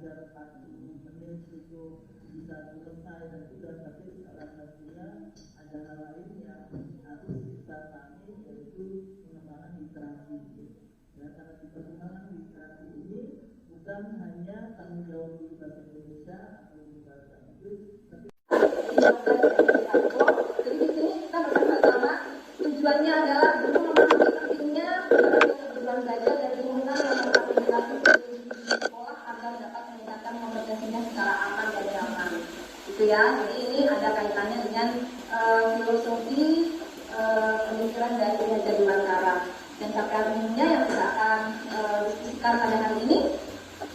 belajar 40 menit itu bisa selesai dan sudah, tapi salah satunya ada hal lain yang harus kita pahami, yaitu pengembangan literasi. Ya, karena di pengembangan literasi ini bukan hanya tanggung jawab guru bahasa Indonesia atau guru bahasa Inggris, tapi jadi di sini kita bersama-sama tujuannya adalah guru memahami pentingnya kebutuhan belajar dan lingkungan yang memfasilitasi di sekolah agar dapat meningkatkan kompetensinya secara aman dan nyaman. Itu ya. Jadi ini ada kaitannya dengan filosofi pemikiran dari Ki Hajar Dewantara. Dan capaian umumnya yang kita akan diskusikan pada hari ini,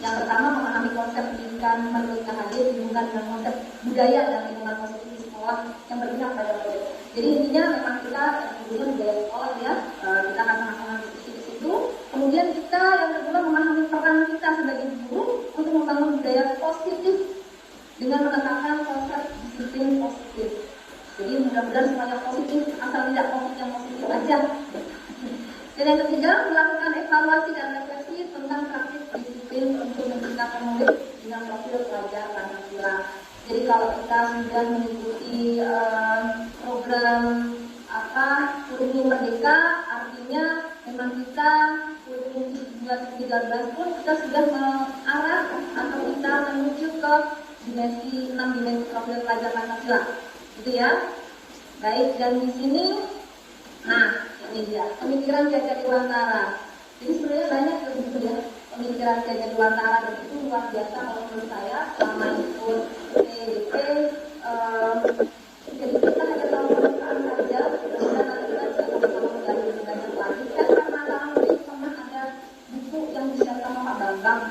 yang pertama memahami konsep pendidikan menurut KHD dihubungkan dengan konsep budaya dan lingkungan positif di sekolah yang berpihak pada murid. Jadi intinya memang kita dulu budaya sekolah ya, kita akan mengenal di situ. Kemudian kita yang kedua memahami peran kita sebagai guru untuk membangun budaya positif dengan menekankan konsep disiplin positif. Jadi mudah-mudahan semuanya positif, asal tidak COVID yang positif aja. Dan yang ketiga, melakukan evaluasi dan refleksi tentang praktik disiplin untuk menciptakan murid dengan profil pelajar Pancasila. Jadi kalau kita sudah mengikuti program kurikulum Merdeka, artinya memang kita kurikulum 2013 pun kita sudah mengarah atau kita menuju ke dimensi 6 dimensi profil pelajar Pancasila. Gitu ya. Baik, dan di sini nah, ini dia, pemikiran Ki Hajar Dewantara. Jadi sebenarnya banyak ya pemikiran Ki Hajar Dewantara, dan itu luar biasa kalau menurut saya selama ikut PDP. Jadi kita hanya tahu permukaan saja, dan nanti kita bisa sama-sama menggali lebih banyak lagi. Kan karena tahun ini pernah ada buku yang di-share sama Pak Bambang,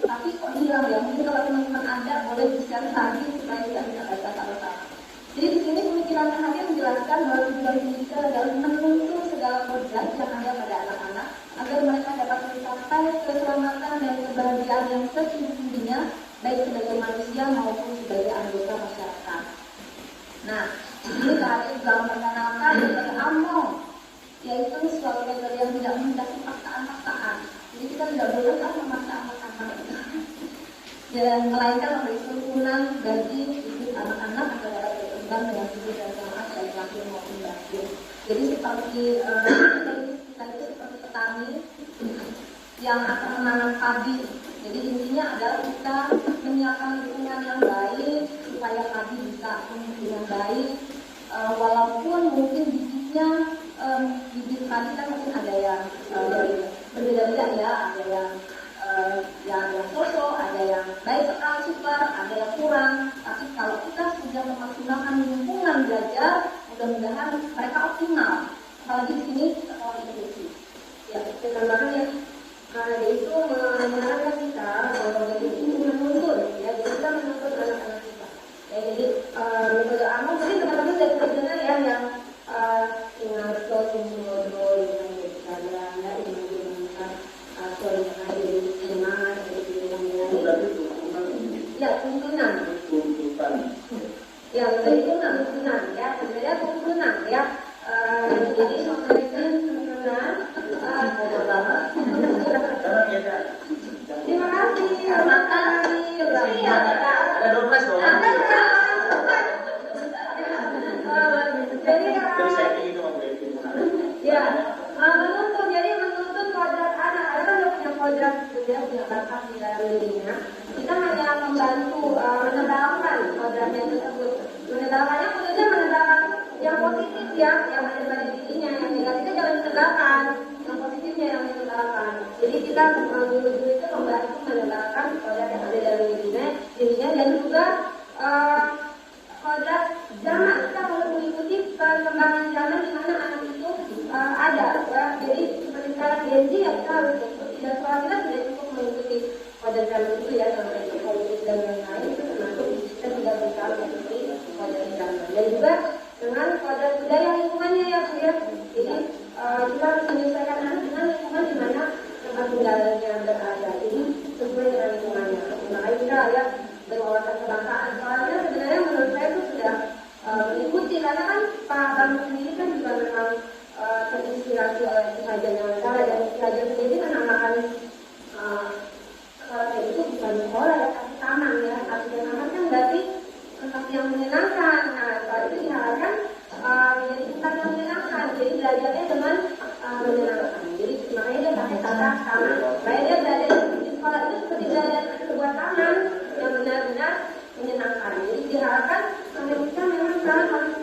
tapi kok hilang ya? Mungkin kalau teman-teman ada boleh di-share lagi supaya kita bisa baca sama-sama. Jadi di sini pemikiran Hadir menjelaskan bahwa tujuan pendidikan adalah menuntun segala kodrat yang ada pada anak-anak agar mereka dapat mencapai keselamatan dan kebahagiaan yang sesungguhnya baik sebagai manusia maupun sebagai anggota masyarakat. Nah, di sini Hadir juga memperkenalkan metode AMO, yaitu suatu metode yang tidak menghendaki paksaan-paksaan. Jadi kita tidak boleh memaksa anak-anak, dan melainkan memberi tuntunan bagi hidup anak-anak agar dapat berkembang dengan hidup dan semangat baik lahir maupun batin. Jadi seperti kita itu seperti petani yang akan menanam padi. Jadi intinya adalah kita menyiapkan lingkungan yang baik supaya padi bisa tumbuh dengan baik. Walaupun mungkin bibitnya bibit padi kan mungkin ada yang berbeda-beda ya, ada yang sosok, ada yang baik sekali super, ada yang kurang. Tapi kalau kita sudah memaksimalkan lingkungan belajar, mudah-mudahan mereka optimal. Apalagi di sini sekolah inklusif. Ya, terutama ya, karena itu mengarahkan kita bahwa ini menuntun, ya, jadi kita menuntun anak-anak kita. Ya, jadi metode AMO mungkin teman-teman dari kerjanya ya yang ingat ngobrol dengan saya, ya, dengan soal yang ada di semangat ya tuntunan ya tuntunan ya sebenarnya tuntunan ya jadi soalnya tuntunan terima kasih ada 12 loh. Jadi ya menuntun, jadi menuntun kodrat anak. Ada kan yang punya kodrat dia punya bakat di dalam dirinya. Kita hanya membantu menebalkan kodratnya tersebut. Menebalkannya maksudnya menebalkan yang positif ya, yang ada pada dirinya. Yang negatifnya jangan ditebalkan, yang positifnya yang ditebalkan. Jadi kita guru itu membantu menebalkan kodrat yang ada dalam dirinya dan juga kodrat zaman. Kita harus mengikuti perkembangan zaman di mana anak itu ada ya. Jadi seperti sekarang Gen Z ya kita harus mengikuti, dan sekolah kita sudah cukup mengikuti kodrat zaman itu ya, sampai itu politik dan lain-lain itu termasuk kita sudah berusaha mengikuti kodrat zaman. Dan juga dengan kodrat budaya lingkungannya ya Bu ya. Jadi kita harus menyesuaikan anak dengan lingkungan di mana tempat tinggalnya berada. Jadi sesuai dengan lingkungannya. Makanya kita ya berwawasan kebangsaan. Soalnya sebenarnya menurut saya itu sudah mengikuti, karena kan Pak Bang sendiri kan juga memang terinspirasi oleh Ki Hajar Dewantara, dan Ki Hajar sendiri kan akan sekolah itu bukan di sekolah ya kasih taman ya, kasih taman kan berarti kasih yang menyenangkan. Nah kalau itu diharapkan menjadi tempat yang menyenangkan, jadi belajarnya dengan menyenangkan. Jadi makanya dia pakai kata taman. Supaya dia belajar di sekolah itu seperti belajar di sebuah taman yang benar-benar menyenangkan. Jadi diharapkan kita memang sekarang harus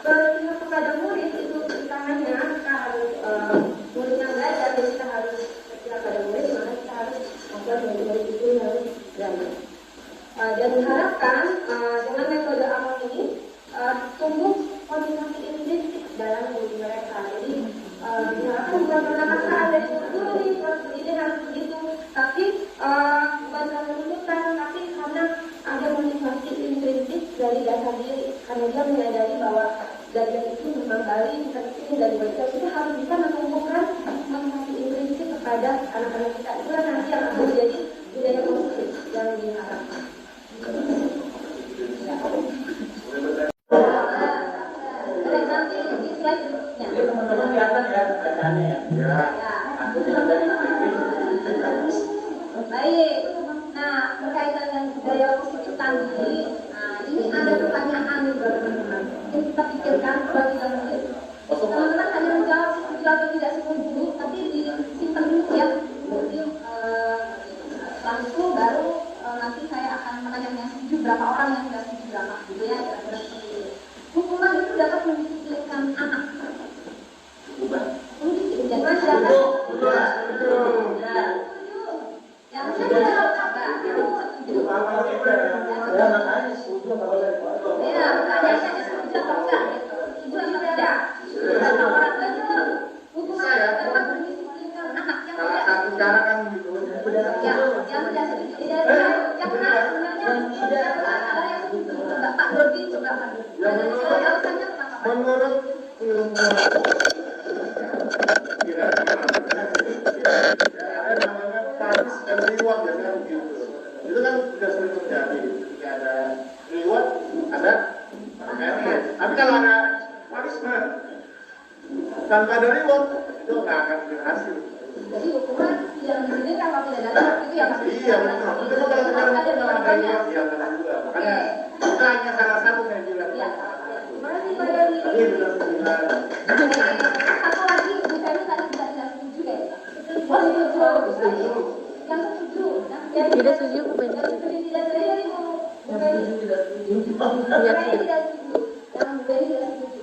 berpihak kepada murid itu utamanya kita harus muridnya belajar, jadi kita harus berpihak kepada murid, maka kita harus membuat murid-murid itu harus belajar. Dan diharapkan dengan metode awal ini tumbuh komunikasi linguistik dalam diri mereka. Jadi diharapkan bukan karena kata ada guru nih ini harus begitu, tapi bukan karena tuntutan, tapi karena ada motivasi intrinsik dari dasar diri, karena dia menyadari bahwa belajar itu memang kali penting dari belajar kita harus bisa menumbuhkan motivasi intrinsik kepada anak-anak kita. Itulah nanti yang akan menjadi budaya positif yang diharapkan. Nanti di slide berikutnya. Teman-teman kelihatan ya bacaannya ya. Ya. Aku yang dari Baik. Nah, berkaitan dengan budaya positif tadi, ini ada pertanyaan nih buat teman-teman. Yang kita pikirkan bagi teman-teman. Teman-teman hanya menjawab setuju atau tidak setuju, tapi disimpan dulu ya. Jadi setelah itu baru nanti saya akan menanyakan yang setuju berapa orang, yang tidak setuju berapa, gitu ya. Kira-kira seperti itu. Hukuman itu dapat mendisiplinkan anak. Mendisiplinkan masyarakat. Yang saya tidak sabar, itu setuju. ya makanya setuju kalau saya Ya, pertanyaan saya setuju atau enggak gitu. Setuju atau tidak? Berapa orang itu hukuman dapat mendisiplinkan anak yang Salah tidak satu cara kan gitu. yang tidak setuju. Yang benar sebenarnya yang ada yang setuju. Coba Pak Dodi, coba Pak Dodi. Alasannya kenapa Pak? Menurut ilmuwan ada namanya panis dan reward ya kan gitu. Itu kan sudah sering terjadi. Ketika ada reward, ada merit. Tapi kalau ada punishment tanpa ada reward, itu nggak akan berhasil. Jadi hukuman yang disini kalau tidak ada itu yang harus Iya betul. Itu kalau kita ada ada rewardnya. reward ya ada juga. Makanya kita hanya salah satu saya bilang. Ya. Terima kasih Pak Dodi. Tapi sudah sembilan. Satu lagi, Bu Femi tadi tidak setuju ya? Oh, setuju. Yang setuju. Yang tidak setuju, Bu Femi. Yang setuju tidak setuju, Bu Femi. tidak setuju. Saya tidak setuju. Yang Bu Femi tidak setuju.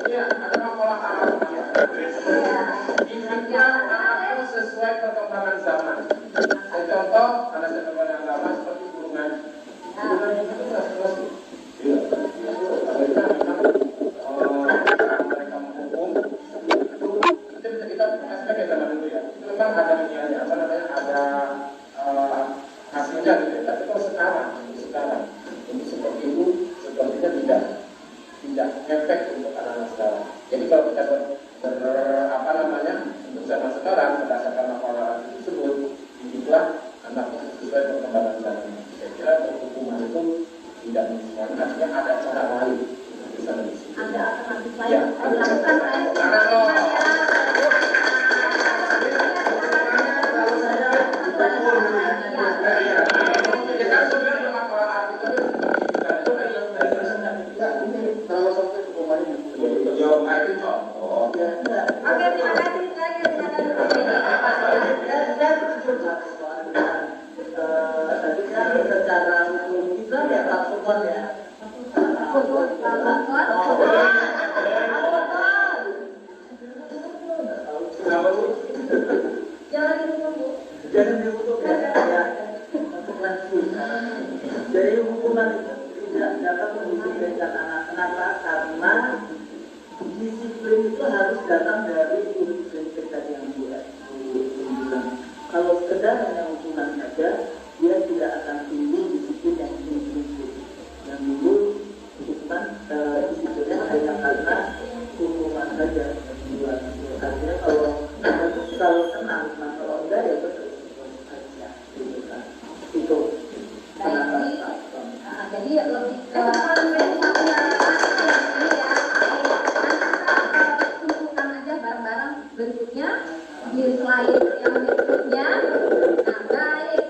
Iya, ada pola alamiah. Intinya anakku sesuai perkembangan zaman. Saya contoh, karena saya perkembangan zaman seperti guru ngaji. Guru ngaji itu sudah selesai. Iya. Mereka memang mereka menghukum itu kita aspek yang zaman dulu ya. Itu memang ada iniannya, apa namanya, ada hasilnya gitu. Tapi kalau sekarang untuk seperti itu sepertinya tidak efek untuk anak-anak sekarang. Jadi kalau kita apa namanya untuk zaman sekarang berdasarkan laporan tersebut, didiklah anak sesuai perkembangan zaman. Saya kira hukuman itu tidak menyesatkan, artinya ada cara lain. Ada alternatif lain. Ya, Dilakukan karena kalau kita sebenarnya laporan artikel kalau sampai hukumannya jauh itu contoh. Oke, terima kasih. Saya Saya setuju satu soal tadi kan secara hukum kita ya lakukan ya. Jangan ditunggu. Jangan dihukum ya. Untuk lanjut. Jadi hukuman itu tidak dapat mendisiplinkan anak. Kenapa? Karena disiplin itu harus datang dari prinsip tadi yang bilang. Kalau sekedar hanya hukuman saja, dia tidak akan timbul disiplin yang prinsip. Yang timbul hukuman disiplinnya hanya karena hukuman saja. Artinya kalau tenang, kalau enggak ya betul saja. Itu. Jadi lebih ke tuntutan aja bareng-bareng berikutnya. di slide yang berikutnya. Nah, baik.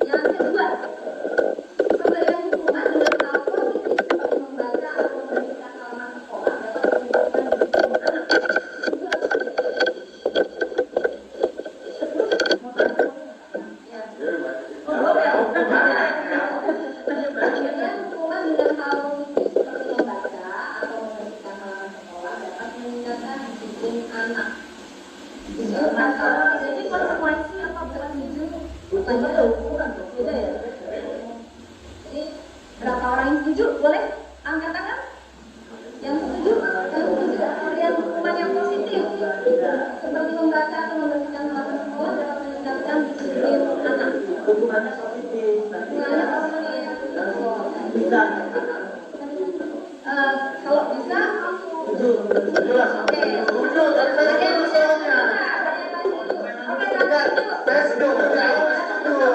Yang kedua, pemberian hukuman dengan hal positif seperti membaca atau membersihkan halaman sekolah dapat meningkatkan disiplin anak. Pemberian hukuman dengan hal positif seperti membaca atau membersihkan halaman sekolah dapat meningkatkan disiplin anak. Jadi konsekuensi apa bukan itu? Hukuman ada ukuran dong, beda ya. Jadi berapa orang yang setuju? Boleh angkat tangan? Yang setuju? Pemberian hukuman yang positif seperti membaca atau membersihkan halaman sekolah dapat meningkatkan disiplin anak. Hukumannya positif. Hukumannya positif. Bisa. Kalau bisa, Setuju. Jelas. oke. Setuju, tapi saya setuju soalnya. Saya setuju, tapi aku setuju.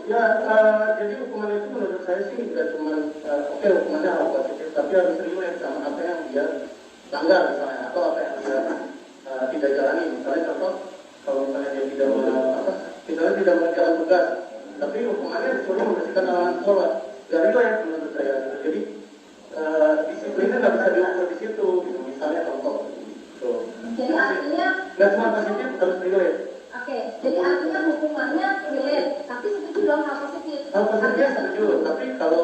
Ya, jadi hukuman itu menurut saya sih tidak cuma oke hukumannya hal positif, tapi harus relate sama apa yang dia langgar misalnya, atau apa yang dia tidak jalani. Misalnya contoh, kalau misalnya dia tidak misalnya tidak menjalankan tugas, tapi hukumannya disuruh membersihkan halaman sekolah, gak relate menurut saya. Jadi disiplinnya nggak bisa diukur di situ, gitu. Misalnya contoh. Gitu. Jadi artinya, Nggak cuma positif, harus relate. oke. Jadi artinya hukumannya relate, tapi setuju dong hal positif. Hal positifnya setuju, tapi kalau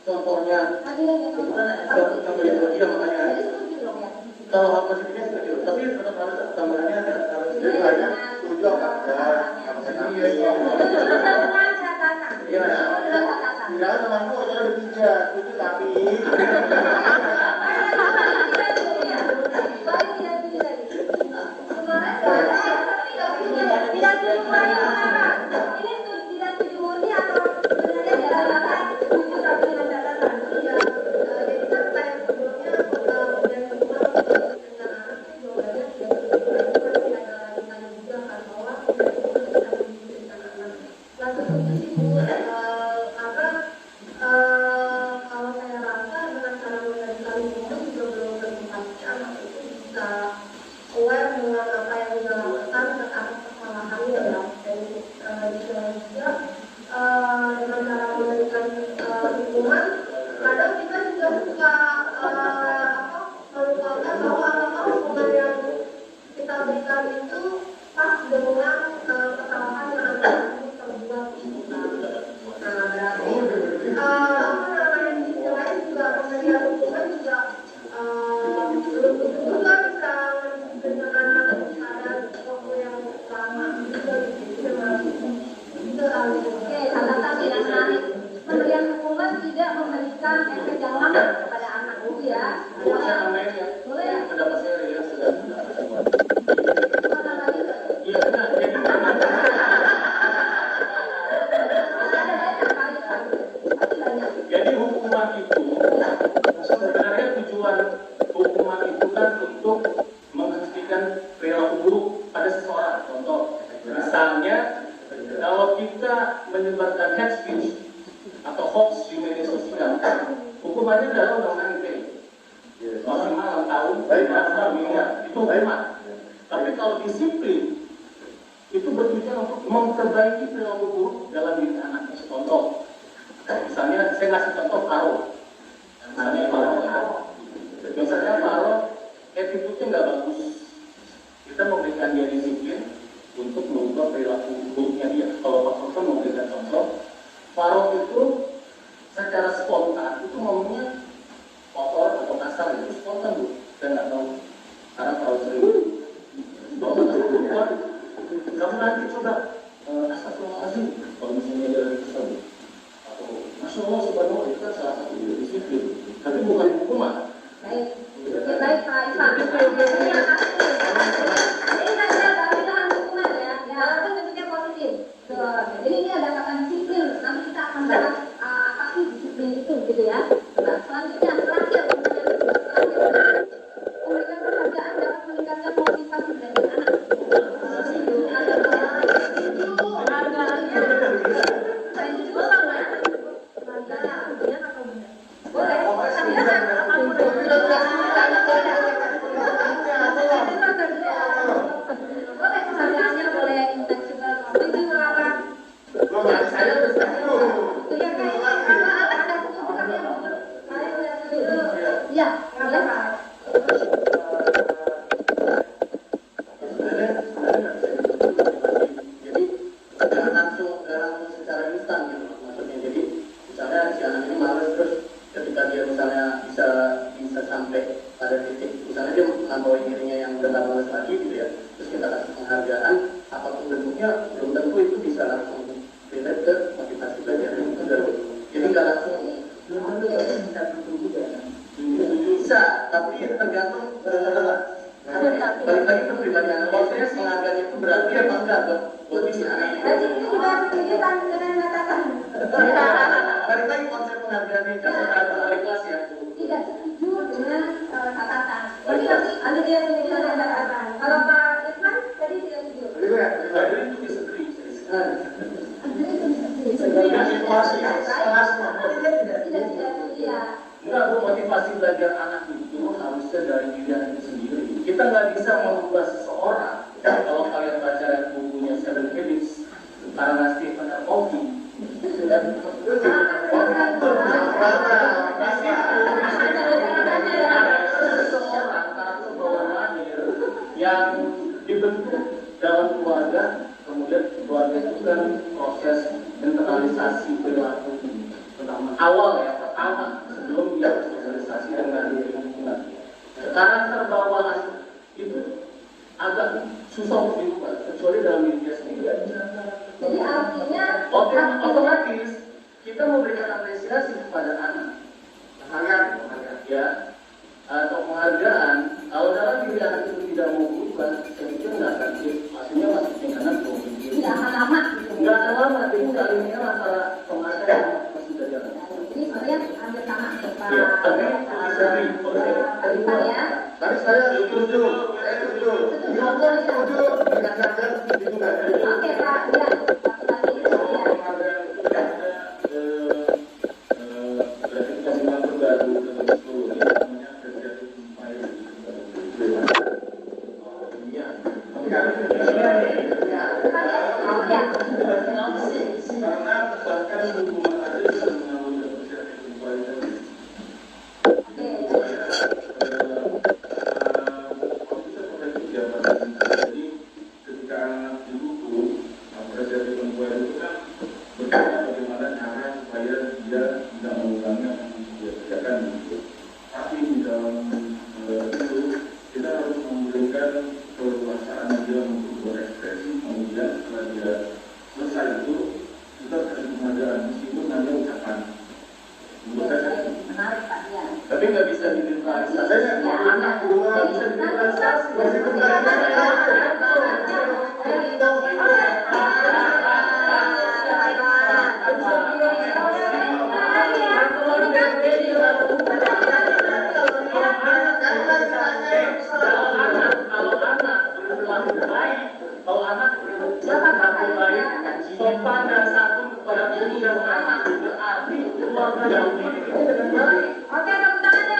contohnya Artinya ya, contoh yang dia makanya jadi setuju dong ya. kalau hal positifnya setuju, tapi tetap harus tambahannya ada harus Iya, banyak. Setuju apa? Dengan catatan. Iya. Dengan catatan. Tidak temanku ada bertiga, setuju tapi kalau saya rasa dengan cara mengendalikan lingkungan juga belum tentu pasti anak itu bisa aware dengan apa yang dia lakukan dan atas kesalahannya ya. Dan juga dengan cara mengendalikan lingkungan, kadang kita juga suka melupakan bahwa apakah hukuman yang kita berikan itu pas dengan kesalahan yang anak itu terbuat gitu kan. Nah, berarti apa namanya di sisi lain juga pemberian hukuman juga belum tentu juga bisa mendisiplinkan anak pada waktu yang lama juga gitu. Oke, catatan yang menarik. Pemberian hukuman tidak memberikan efek yang lama kepada anak itu ya. Saya nambahin ya. Boleh ya? Pendapat saya ya sudah. Mana lagi? Iya, nah, jadi Ada banyak kali pasti banyak. jadi hukuman itu sebenarnya tujuan hukuman itu kan untuk menghentikan perilaku buruk pada seseorang. Contoh, misalnya kalau kita menyebarkan hate speech atau hoax di media sosial, hukumannya adalah undang-undang ITE. Maksimal 6 tahun, 5 miliar, itu hukuman. Tapi kalau disiplin, itu bertujuan untuk memperbaiki perilaku buruk dalam diri anak. Contoh, misalnya saya ngasih contoh Paro. Misalnya Paro, attitude-nya nggak bagus. Kita memberikan dia disiplin untuk mengubah perilaku buruknya dia. Kalau Pak Profesor memberikan contoh, Paro itu secara spontan itu ngomongnya kotor atau kasar itu spontan Bu. Saya nggak tahu. Karena Paro sering kamu nanti coba astagfirullahaladzim kalau misalnya dia lagi kesal atau Masya Allah subhanallah itu kan salah satu disiplin tapi bukan hukuman. Baik, baik Pak Ivan. Terima kasih. Ini saja tambahan hukuman ya, walaupun bentuknya positif. Jadi ini ada kata disiplin. Nanti kita akan bahas apa sih disiplin itu, gitu ya. Nah, selanjutnya terakhir, memberikan penghargaan dapat meningkatkan motivasi belajar anak. Boleh, Motivasi belajar anak itu harusnya dari diri sendiri. Kita nggak bisa mengubah seseorang. Kalau kalian baca bukunya Seven Habits karena Stephen Covey, seseorang karakter bawah lahir yang dibentuk dalam keluarga, kemudian keluarga itu kan proses internalisasi perilaku pertama sebelum dia bersosialisasi dengan lingkungan. Karakter bawaan itu agak susah untuk diubah, kecuali dalam diri dia sendiri. Jadi artinya otomatis kita memberikan apresiasi kepada anak, penghargaan, ya, atau penghargaan. Kalau dalam diri anak itu tidak mau berubah, saya pikir nggak akan, maksudnya masukin anak mau berubah. tidak akan lama. Nggak akan lama, jadi saling antara penghargaan masih terjalan. Ini sebenarnya hampir sama ya Pak. Ya, tapi bisa Ya. Tapi saya setuju dengan sadar juga. Oke Pak, ya. Tapi nggak bisa digeneralisasi. Anak nggak bisa digeneralisasi. Kalau anak berlaku baik, sopan dan santun kepada ibu dan anak, berarti keluarga yang dididik dengan baik. Oke, tepuk tangan ya.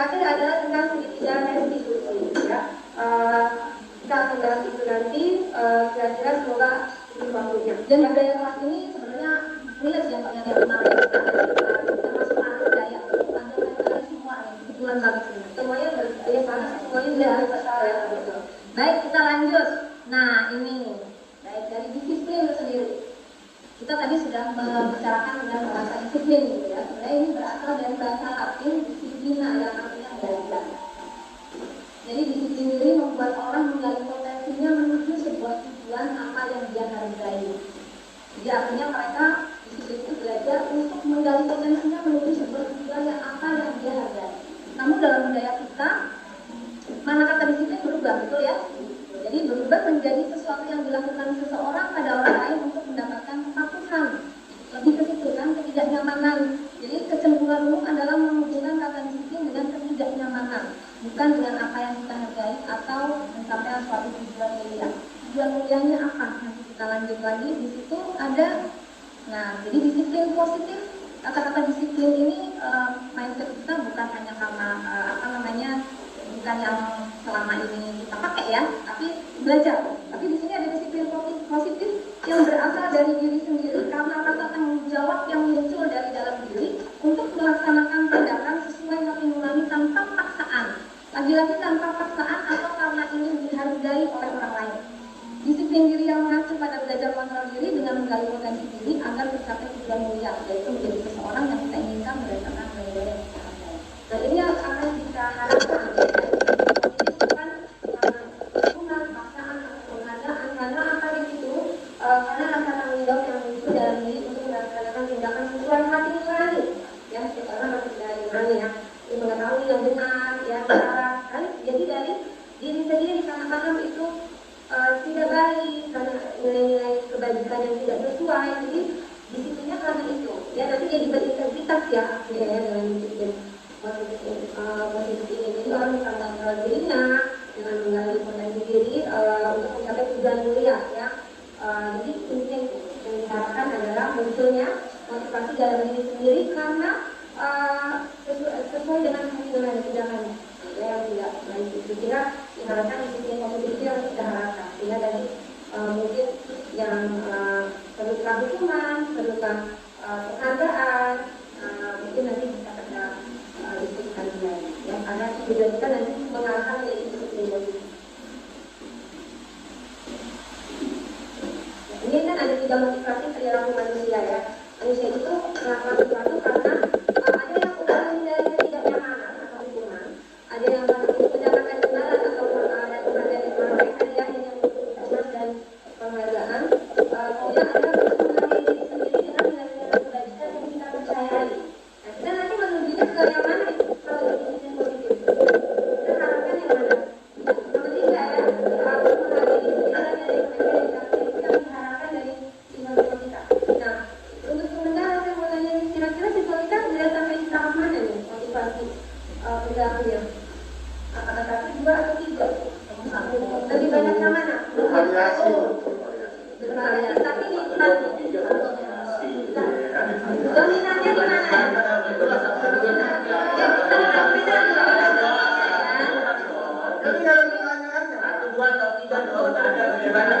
terakhir adalah tentang segitiga restitusi. Ya. Kita akan bahas itu nanti. Kira-kira semoga ini waktunya. Dan budaya kelas ini sebenarnya relate ya Pak yang kemarin termasuk anak budaya. Ada semua ya, kebetulan banget sih. Semuanya ya sama, semuanya dari besar ya. Baik, kita lanjut. Nah ini, baik dari disiplin itu sendiri. Kita tadi sudah membicarakan dengan bahasa disiplin gitu ya. Sebenarnya ini berasal dari bahasa Latin disiplina yang artinya belajar. Jadi disiplin diri membuat orang menggali potensinya menuju sebuah tujuan apa yang dia hargai. Jadi artinya mereka disiplin itu belajar untuk menggali potensinya menuju sebuah tujuan yang apa yang dia hargai. Namun dalam budaya kita, mana kata disiplin berubah, betul ya? Jadi berubah menjadi sesuatu yang dilakukan seseorang pada orang lain untuk mendapatkan kepatuhan. Lebih ke situ kan, ketidaknyamanan. Jadi kecenderungan umum adalah menghubungkan kata disiplin dengan ketidaknyamanan, bukan dengan apa yang kita hargai atau mencapai suatu tujuan mulia. Tujuan mulianya apa? Nanti kita lanjut lagi. Di situ ada, nah jadi disiplin positif. Kata-kata disiplin ini mindset kita bukan hanya karena bukan yang selama ini kita pakai ya, tapi belajar. Tapi di sini ada disiplin positif yang berasal dari diri sendiri karena rasa tanggung jawab yang muncul dari dalam diri untuk melaksanakan tindakan sesuai hati nurani tanpa paksaan. Lagi-lagi tanpa paksaan atau karena ingin dihargai oleh orang lain. Disiplin diri yang mengacu pada belajar kontrol diri dengan menggali potensi diri agar tercapai tujuan mulia, yaitu menjadi seseorang yang kita inginkan berdasarkan nilai yang kita hargai. Dan ini yang akan kita harapkan. Karena rasa tanggung jawab yang muncul dalam diri untuk melaksanakan tindakan sesuai hati nurani, ya, karena masih dari nurani ya, mengetahui yang benar, ya, cara, kan, jadi dari diri sendiri karena paham itu tidak baik, karena nilai-nilai kebajikan yang tidak sesuai, jadi disiplinnya karena itu, ya, nanti jadi berintegritas ya, ya, dengan disiplin positif ini, jadi orang bisa mengontrol dirinya dengan menggali potensi diri untuk mencapai tujuan mulia, ya. Jadi intinya itu yang diharapkan adalah munculnya motivasi dalam diri sendiri karena sesuai dengan hasil tindakannya. Yang tidak baik itu kira diharapkan disiplin positif itu yang kita harapkan. Sehingga dari mungkin yang perlukan hukuman, perlukan penghargaan, mungkin nanti bisa kita diskusikan lagi. Ya, karena tujuan kita nanti mengarahkan menjadi disiplin positif. Ini kan ada 3 motivasi perilaku manusia ya. Manusia itu melakukan sesuatu karena ada yang untuk menghindari ketidaknyamanan atau hukuman, ada yang mendapatkan imbalan atau dari orang lain, hadiah yang membutuhkan dan penghargaan. Kemudian ada untuk menghargai diri sendiri dengan nilai-nilai kebajikan yang kita percayai. Nah, kita nanti menujunya ke yang mana itu kalau disiplin positif? Kita harapkan yang mana? Yang ketiga ya, menghargai diri sendiri dan dari siswa kita. Nah, untuk sementara saya mau tanya kira-kira siswa kita sudah sampai di tahap mana nih motivasi perilakunya? Apakah 1, 2 atau 3? Lebih banyak yang mana? Bervariasi. Bervariasi, tapi di dominannya di mana? Jadi kalau pertanyaannya 1, 2 atau 3 dong, ada variasi banyak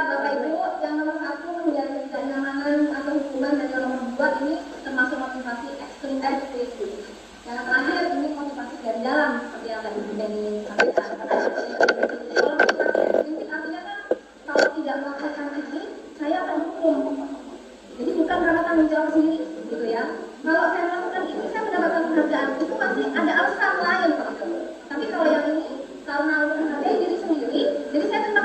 Bapak Ibu, yang nomor 1 menjadi ketidaknyamanan atau hukuman, dan yang nomor 2 ini termasuk motivasi ekstrim eksplisit. Yang terakhir ini motivasi dari dalam seperti yang tadi Benny sampaikan. Kalau motivasi eksplisit artinya kan kalau tidak melakukan ini saya akan hukum. Jadi bukan karena tanggung jawab sendiri, gitu ya. Kalau saya melakukan ini saya mendapatkan penghargaan, itu pasti ada alasan lain, gitu. Tapi kalau yang ini karena menghargai diri sendiri, jadi saya terima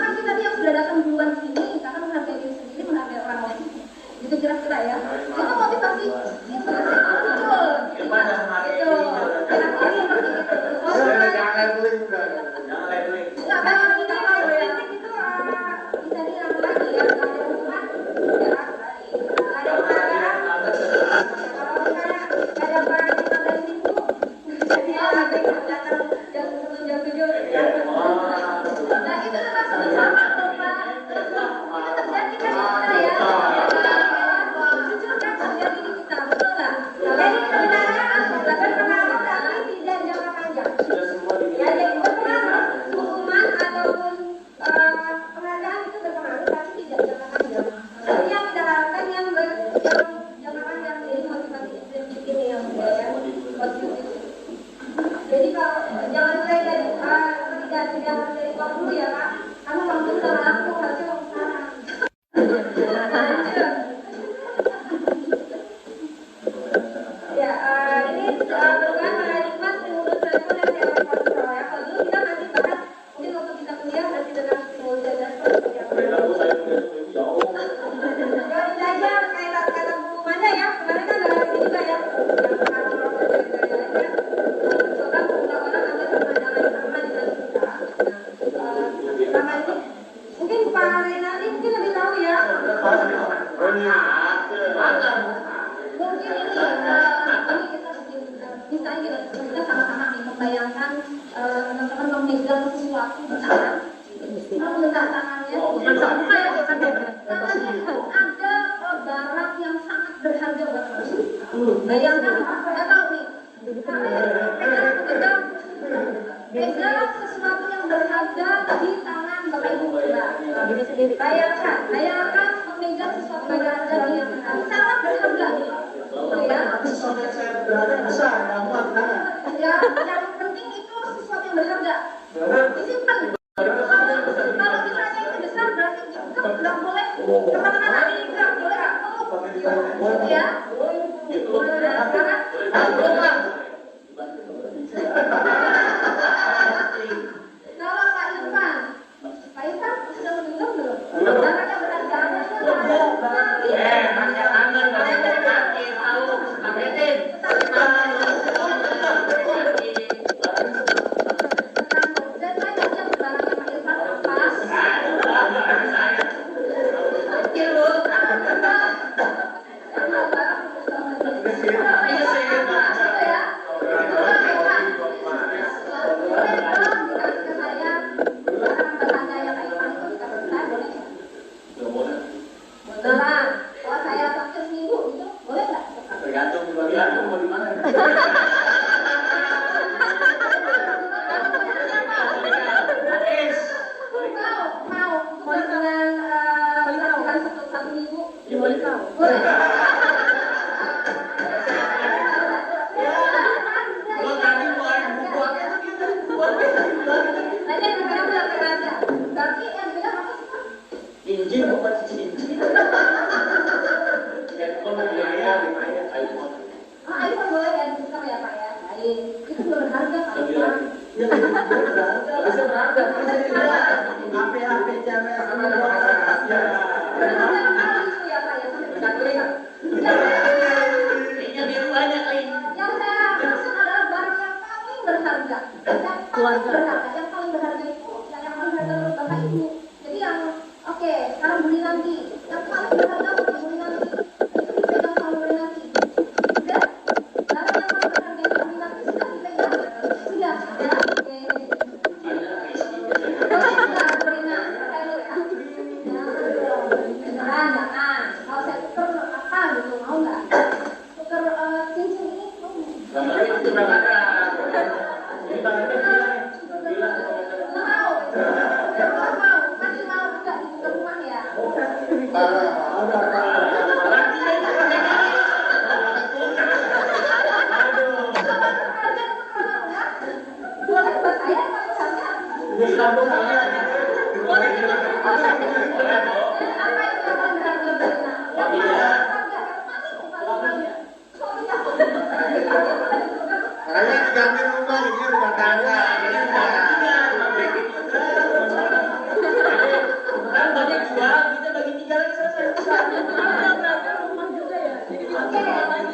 dan seperti apa. Jangan belajar kayak kata buku mana ya, kemarin kan ada lagi juga ya. Yang kalau coba orang ada pemandangan sama dengan kita. Sama ini mungkin Pak Renaldi mungkin lebih tahu ya. Mungkin ini kita misalnya kita sama-sama nih membayangkan teman-teman memegang sesuatu di tangan, meletak tangannya, tangannya ada barang yang sangat berharga buat kamu. Bayangkan, nggak tahu nih, pegang sesuatu yang berharga di tangan Bapak Ibu. Bayangkan memegang sesuatu yang berharga di tangan, sangat berharga. Ya, yang penting itu sesuatu yang berharga. Disimpan. Kalau misalnya itu besar berarti nggak boleh kemana-mana. Nggak boleh ketemu. Ya. Kalau Pak Irfan sudah mendengar belum? Barangnya berharga.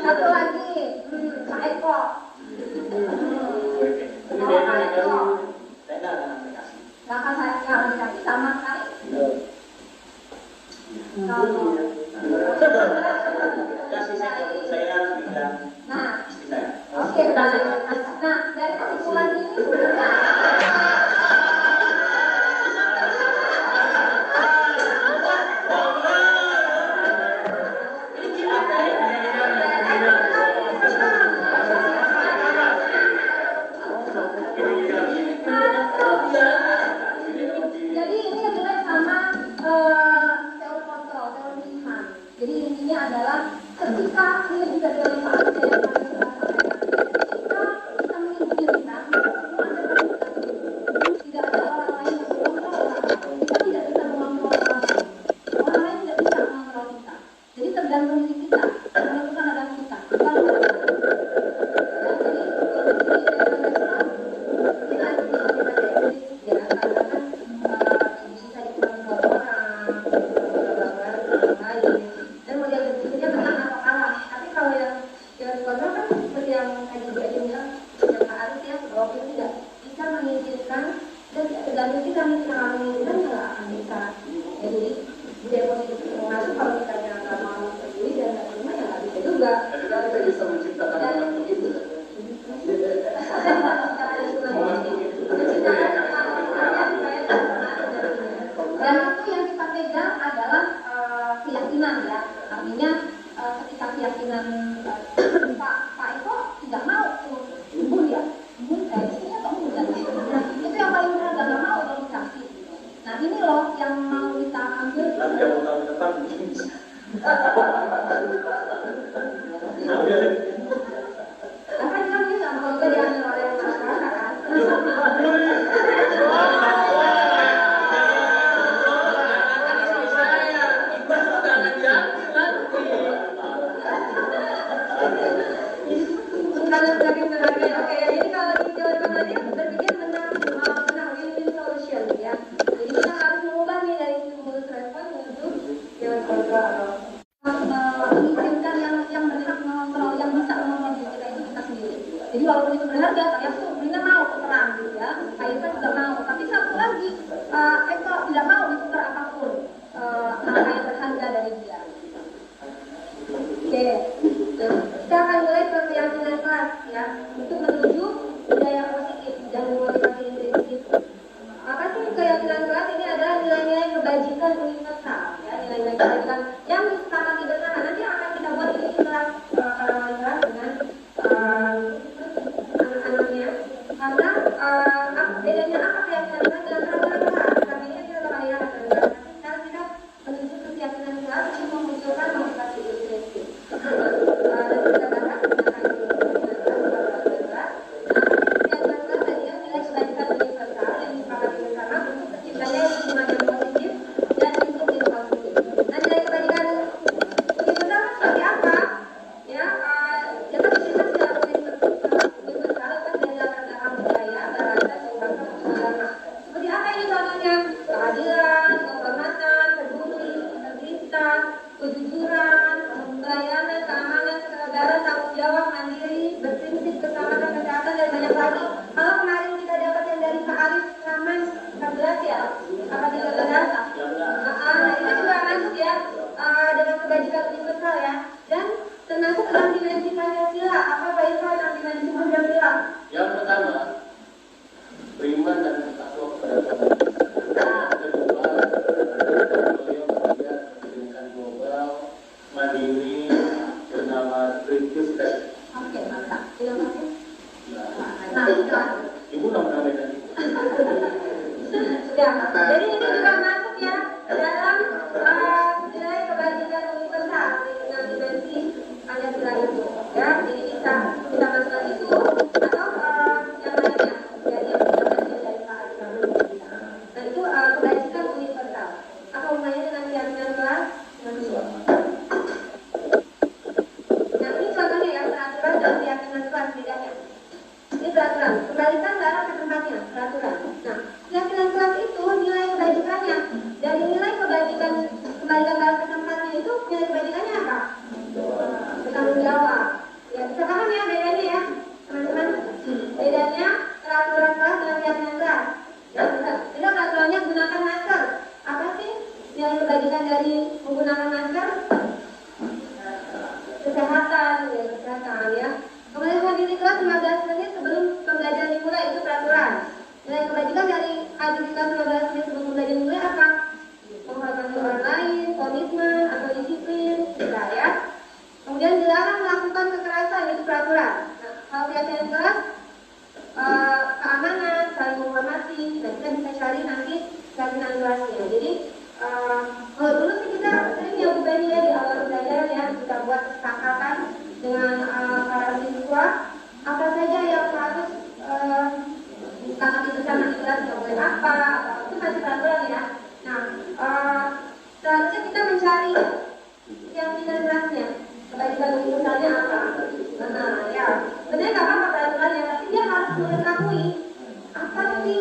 Satu lagi, Pak Eko. Nggak akan saya dikasih sama sekali. Nah, oke, nah dari kesimpulan ini teori kontrol, teori keyakinan ya. Artinya ketika keyakinan Pak Eko tidak mau ibu ya, istrinya kemudian. Nah itu yang paling benar, nggak mau organisasi. Nah ini loh yang mau kita ambil. Nanti yang mau tahu tetap bisa. Karena kan dia nggak mau juga diambil oleh masyarakat kan. Oke, jadi kalau di Jawa Tengah dia berpikir menang win-win solution ya. Jadi kita harus mengubah nih dari stimulus respon menuju Jawa Tengah. Mengizinkan yang berhak mengontrol, yang bisa mengontrol diri kita itu kita sendiri. Jadi walaupun itu berharga, tapi aku sebenarnya mau perang gitu ya. Kayaknya juga mau. Tapi satu lagi, Eko tidak mau ditukar apapun apa yang berharga dari dia. Oke, kita akan mulai keyakinan kelas ya, untuk menuju budaya positif dan motivasi intrinsik. Apa sih keyakinan kelas? Ini adalah nilai-nilai kebajikan universal ya, nilai-nilai kebajikan yang disepakati bersama. Nanti akan kita buat ini kelas kelas dengan anak-anaknya. Karena bedanya apa keyakinan kelas dengan keyakinan kelas? Karena ini adalah bahaya keyakinan. Sekarang kita menuju ke keyakinan kelas untuk memunculkan motivasi intrinsik. Kejujuran, pelayanan, keamanan, kesabaran, tanggung jawab, mandiri, berprinsip, keselamatan, kesehatan, dan banyak lagi. Kalau kemarin kita dapat yang dari Pak Arif Rahman 14 ya, apa 13? Nah itu juga masuk ya, dengan kebajikan universal ya, dan termasuk dalam dimensi Pancasila. Apa Pak Irfan dalam dimensi Pancasila? Yang pertama, beriman dan bertakwa kepada Tuhan. Mandiri bernama kritis teh. Oke, mantap. Terima kasih. Nah, ibu nama-nama tadi. Ya, jadi ini juga masuk ya dalam nilai kebajikan universal dengan dimensi Pancasila itu. Ya, jadi bisa masukkan itu atau yang lainnya. Jadi yang kita dari Pak Arif. Nah itu kebajikan universal. Apa hubungannya dengan keyakinan kelas? Dan keyakinan kelas bedanya. Ini peraturan, kembalikan barang ke tempatnya, peraturan. Nah, keyakinan kelas itu nilai kebajikannya. Dari nilai kebajikan kembalikan barang ke tempatnya itu nilai kebajikannya apa? Bertanggung jawab. Ya, bisa paham ya bedanya ya, teman-teman. Bedanya peraturan kelas dengan keyakinan kelas. Ya, tidak peraturannya gunakan masker. Apa sih nilai kebajikan dari menggunakan masker? Kesehatan ya. Kemudian hadir di kelas 15 menit sebelum pembelajaran dimulai, itu peraturan. Nilai kebajikan dari hadir di kelas 15 menit sebelum pembelajaran dimulai apa? Menghormati orang lain, komitmen atau disiplin, ya. Kemudian dilarang melakukan kekerasan, itu peraturan. Nah, kalau keyakinan kelas, keamanan, saling menghormati, dan kita bisa cari nanti keyakinan kelasnya. Jadi kalau dulu sih kita sering ya berbagi ya di awal pembelajaran ya, kita buat kesepakatan dengan para siswa apa saja yang harus disepakati bersama di kelas, nggak boleh apa, itu masih peraturan ya. Nah seharusnya kita mencari keyakinan kelasnya, kebajikan universalnya apa. Nah ya sebenarnya nggak apa-apa peraturannya, tapi dia harus mengetahui apa sih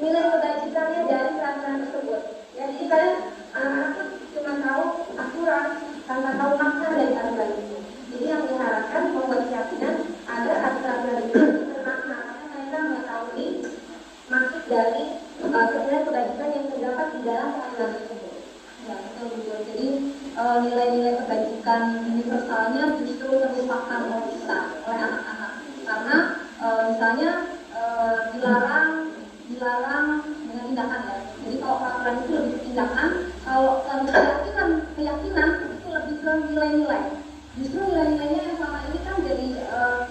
nilai kebajikannya dari peraturan tersebut. Ya, jadi kalian anak-anak cuma tahu aturan tanpa tahu makna dari aturan itu. Jadi yang diharapkan membuat keyakinan agar aturan itu bermakna, karena mereka mengetahui maksud dari kebajikan yang terdapat di dalam aturan tersebut. Ya, betul. Jadi nilai-nilai kebajikan universalnya justru terlupakan oleh anak-anak. Karena misalnya dilarang dengan tindakan ya. Jadi kalau peraturan itu lebih tindakan, kalau keyakinan keyakinan itu lebih ke nilai-nilai. Justru nilai-nilainya yang selama ini kan jadi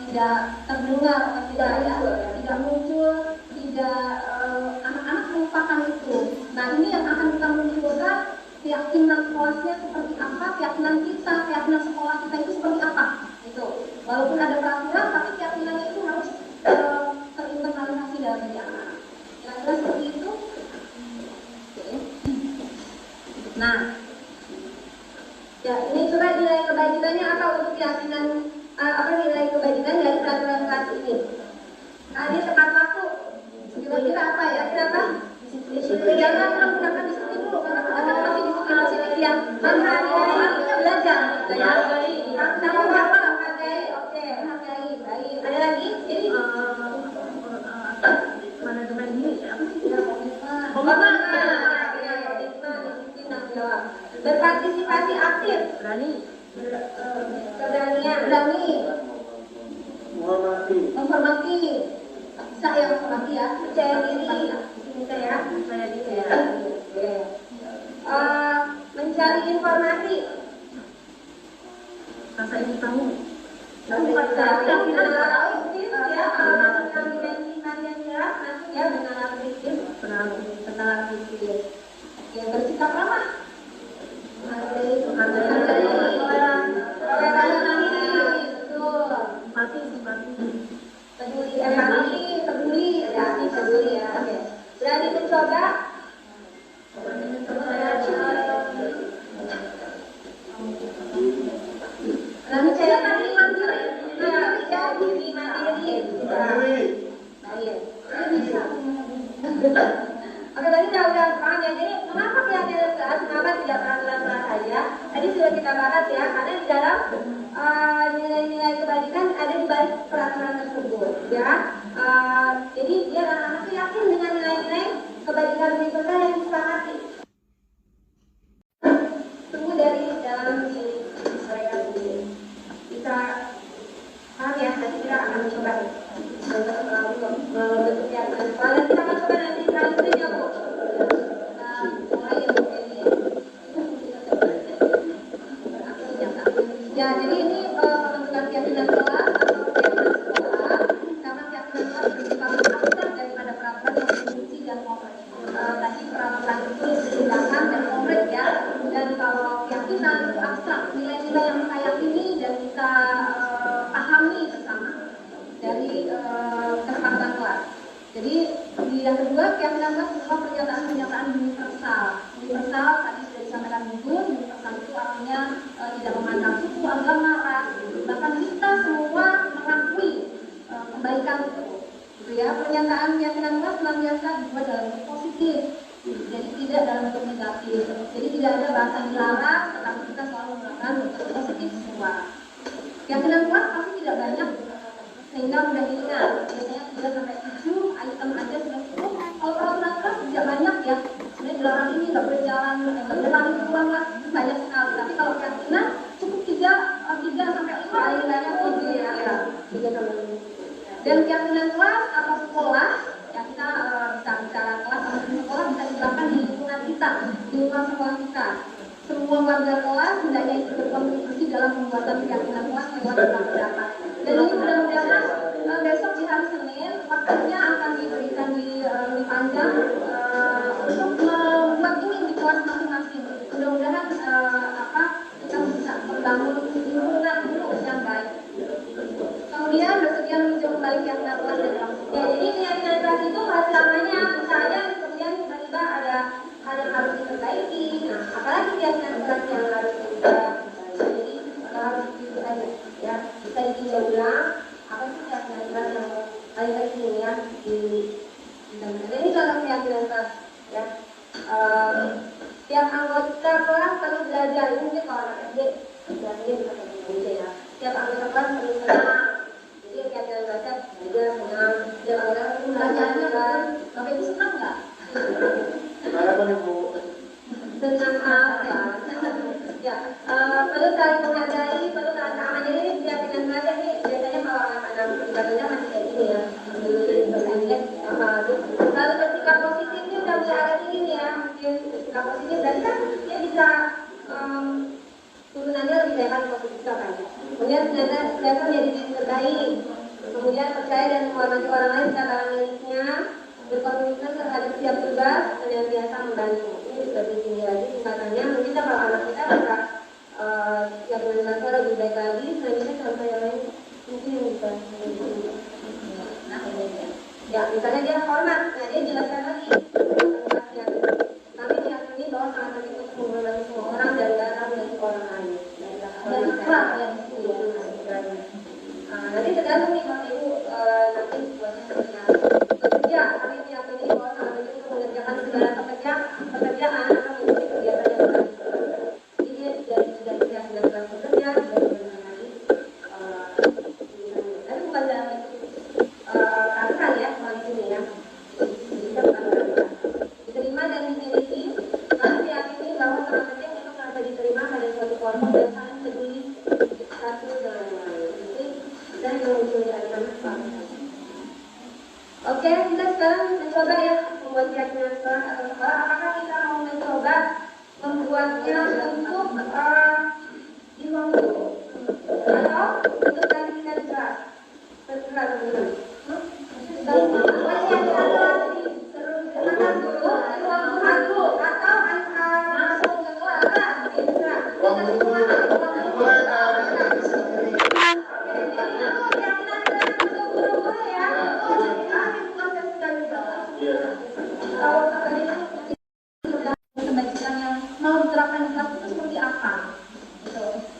tidak terdengar, tidak muncul, anak-anak melupakan itu. Nah ini yang akan kita munculkan, keyakinan kelasnya seperti apa, keyakinan kita, keyakinan sekolah kita itu seperti apa. Itu walaupun ada peraturan, tapi keyakinannya itu harus terinternalisasi dalam diri anak. Kira-kira seperti itu. Nah, ya ini coba nilai kebajikannya apa untuk keyakinan nilai kebajikan dari peraturan kelas ini. Tadi tepat waktu. Kira-kira apa ya? Kira-kira jangan menggunakan disiplin dulu karena kita masih disiplin positif ya. Artinya belajar. Sama siapa? Hargai. Oke, hargai. Baik. Ada lagi? Jadi manajemen diri apa sih? Komitmen. Berpartisipasi aktif, berani, keberanian, berani, menghormati, bisa ya menghormati ya, percaya diri, bisa ya, percaya diri ya, mencari informasi, rasa ingin tahu, yang bersikap ramah, peduli ya. Berani mencoba, berani saya tadi mandiri, Oke, tadi udah semangat ya. Jadi mengapa keyakinan kelas, kenapa tidak peraturan kelas saja? Tadi sudah kita bahas ya, karena di dalam nilai-nilai kebajikan ada di balik peraturan tersebut ya. Jadi biar anak-anak itu yakin dengan nilai-nilai kebajikan berikutnya yang disepakati. Tunggu dari dalam diri mereka sendiri. Kita paham ya, nanti kita akan mencoba bentuk keyakinan. Kalau kita akan coba nanti selanjutnya Bu. Mulai ya Bu ini. Ya, jadi ini pembentukan keyakinan kelas atau keyakinan sekolah, karena keyakinan kelas bersifat abstrak daripada peraturan yang berfungsi dan konkret. Tadi peraturan itu disidangkan dan konkret ya, dan kalau keyakinan itu abstrak, nilai-nilai yang kita yakini dan kita pahami bersama dari kesepakatan kelas. Jadi di yang kedua, keyakinan kelas berupa pernyataan-pernyataan universal. Universal tadi sudah disampaikan Gun, universal itu artinya tidak memandang suku, agama, ras, bahkan kita semua mengakui kebaikan itu. Gitu ya, pernyataan keyakinan kelas senantiasa dibuat dalam bentuk positif, jadi tidak dalam bentuk negatif. Jadi tidak ada bahasa dilarang, tetapi kita selalu menggunakan bentuk positif semua. Keyakinan kelas pasti tidak banyak sehingga mudah diingat. Biasanya 3-7 item aja sudah cukup. Kalau peraturan kelas tidak banyak ya. Sebenarnya dilarang ini nggak boleh jalan, nggak boleh lari pulang lah, banyak sekali. Tapi kalau keyakinan cukup 3-5 paling banyak 7 ya. Dan keyakinan kelas atau sekolah ya, kita bisa bicara kelas atau sekolah bisa diterapkan di lingkungan kita, di lingkungan sekolah kita. Semua warga kelas hendaknya ikut berkontribusi dalam pembuatan keyakinan kelas lewat pendapat. Dan ini mudah-mudahan besok di hari Senin waktunya akan diberikan di lebih panjang untuk membuat ini di kelas masing-masing. Mudah-mudahan kita bisa membangun lingkungan dulu yang baik. Kemudian bersedia meninjau kembali keyakinan kelas dan kampus. Ya, jadi keyakinan kelas itu hasil namanya bisa aja kemudian tiba-tiba ada hal yang harus diperbaiki. Nah, apalagi keyakinan kelas yang harus kita jadi harus kita ya bisa ditinjau ulang. Apa sih keyakinan kelas yang paling penting ya di ini contoh keyakinan kelas ya. Tiap anggota kelas perlu belajar. Ini mungkin kalau anak SD belajar pakai Indonesia ya. Tiap anggota kelas perlu senang. Jadi keyakinan kelasnya belajar senang. Tiap anggota kelas belajarnya kan. Bapak Ibu senang nggak? Harapan Ibu. Senang apa? Ya, perlu saling menghargai, perlu saling sama. Jadi ini keyakinan kelasnya ini biasanya kalau anak-anak ibadahnya masih kayak gini ya. Lalu bersikap positif ini udah mulai ada ini ya. Mungkin bersikap positif dan kan dia bisa turunannya lebih banyak kan positif kan. Kemudian ternyata menjadi diri terbaik. Kemudian percaya dan menghormati orang lain secara miliknya, berkomitmen terhadap setiap tugas dan yang biasa membantu. Ini lebih tinggi lagi tingkatannya. Mungkin kalau anak kita bisa siap dengan lebih baik lagi. Selanjutnya contoh yang lain mungkin yang bisa. Nah ini ya, misalnya dia hormat, nah dia jelaskan lagi. Kami meyakini bahwa sangat penting untuk menghormati semua orang dan darah milik orang lain. Dan ikhlas yang nanti tergantung nih Bapak Ibu nanti buatnya seperti bekerja. Kami meyakini bahwa sangat penting untuk mengerjakan segala pekerjaan atau mengikuti kegiatan yang berat. Jadi dia sudah siap dengan bekerja dan mengenali dan bukan dalam katakan ya soal ini ya. Diterima dan dimiliki. Kami meyakini bahwa sangat penting untuk merasa diterima pada suatu kelompok dan saling peduli satu dengan yang lain. Dan yang menjadikan oke, kita sekarang mencoba ya membuat keyakinan sekolah atau sekolah. Apakah kita mau mencoba membuatnya untuk di ruang guru atau untuk gantikan kelas? Terserah teman-teman.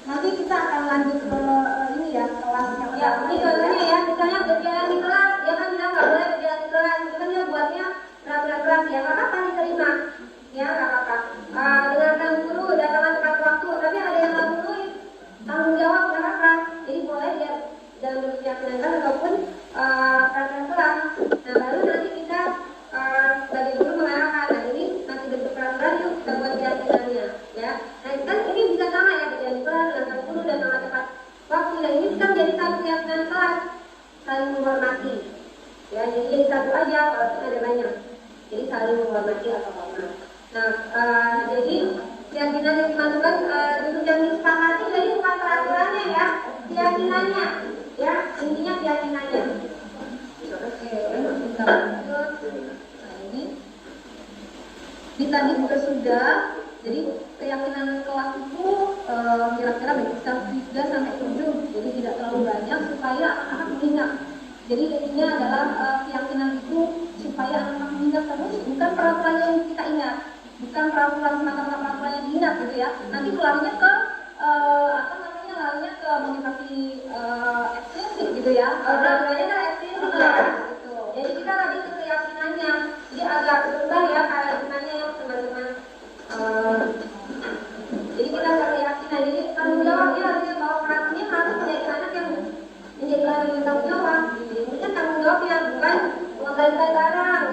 Nanti kita akan lanjut ke ini ya, kelasnya. Ya, ini contohnya ya, misalnya berjalan di kelas, dia kan bilang nggak boleh berjalan di kelas, itu kan dia buatnya peraturan kelas ya, nggak apa-apa diterima, ya nggak apa-apa. Dengarkan guru, datangkan tepat waktu, tapi ada yang nggak guru, tanggung jawab nggak apa-apa, jadi boleh ya dalam bentuk keyakinan ataupun peraturan kelas. Nah baru nanti kita sebagai guru mengarahkan, nah ini masih bentuk peraturan, yuk kita buat keyakinannya, ya. Nah kan ini bisa sama ya, berjalan di kelas, dengarkan guru, datangkan tepat waktu, dan ini bisa menjadi satu keyakinan kelas, saling menghormati, ya. Jadi satu aja, kalau ada banyak, jadi saling menghormati atau hormat. Nah jadi keyakinan yang dimasukkan untuk yang disepakati, jadi bukan peraturannya ya, keyakinannya, ya intinya keyakinannya. Oke, kita lanjut. Nah ini tadi juga sudah. Jadi keyakinan kelas itu kira-kira bisa 3 sampai 7, jadi tidak terlalu banyak supaya anak-anak mengingat. Jadi intinya adalah keyakinan itu supaya anak-anak mengingat terus, bukan peraturan yang kita ingat, bukan peraturan semata-mata peraturan yang diingat gitu ya. Nanti larinya ke larinya ke motivasi ekstrinsik gitu ya. Larinya ke ekstrinsik ya. Gitu. Jadi kita lagi ke keyakinannya. Jadi agak berubah ya keyakinannya ya teman-teman. Jadi kita keyakinan, jadi tanggung jawabnya harusnya bahwa peraturannya harus menjadi anak yang menjadi orang yang bertanggung jawab. Jadi kan tanggung jawab ya, bukan menggantikan barang.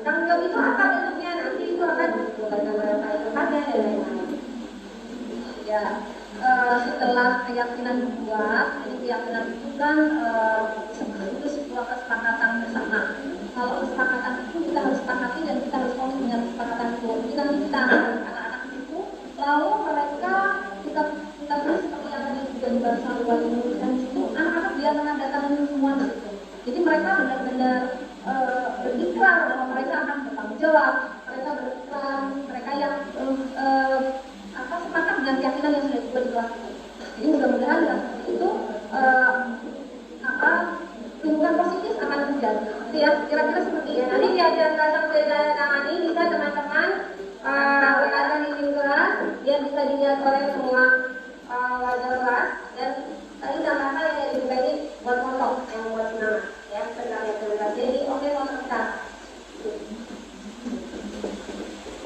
Tanggung jawab itu apa bentuknya? Nanti itu akan menggantikan barang tempatnya dan lain-lain. Ya, setelah keyakinan dibuat, jadi keyakinan itu kan itu sebuah kesepakatan bersama. Kalau kesepakatan itu kita harus sepakati dan kita harus komit dengan kesepakatan itu. Jadi nanti kita anak-anak itu, lalu mereka kita beri seperti yang tadi juga dibahas oleh menuliskan itu, anak-anak dia menandatangani semua gitu. Jadi mereka benar-benar berikrar bahwa mereka akan bertanggung jawab, mereka berikrar, mereka yang sepakat dengan keyakinan yang sudah dibuat di kelas itu. Jadi mudah-mudahan dengan seperti itu lingkungan positif akan terjadi. Ya, kira-kira seperti ya. Nanti diajarkan sampai tangan ini bisa teman-teman ada di kelas, dia bisa dilihat oleh semua warga kelas, dan tadi nama-nama yang ada di ini buat foto yang buat nama ya, teman-teman. Jadi oke, foto kita.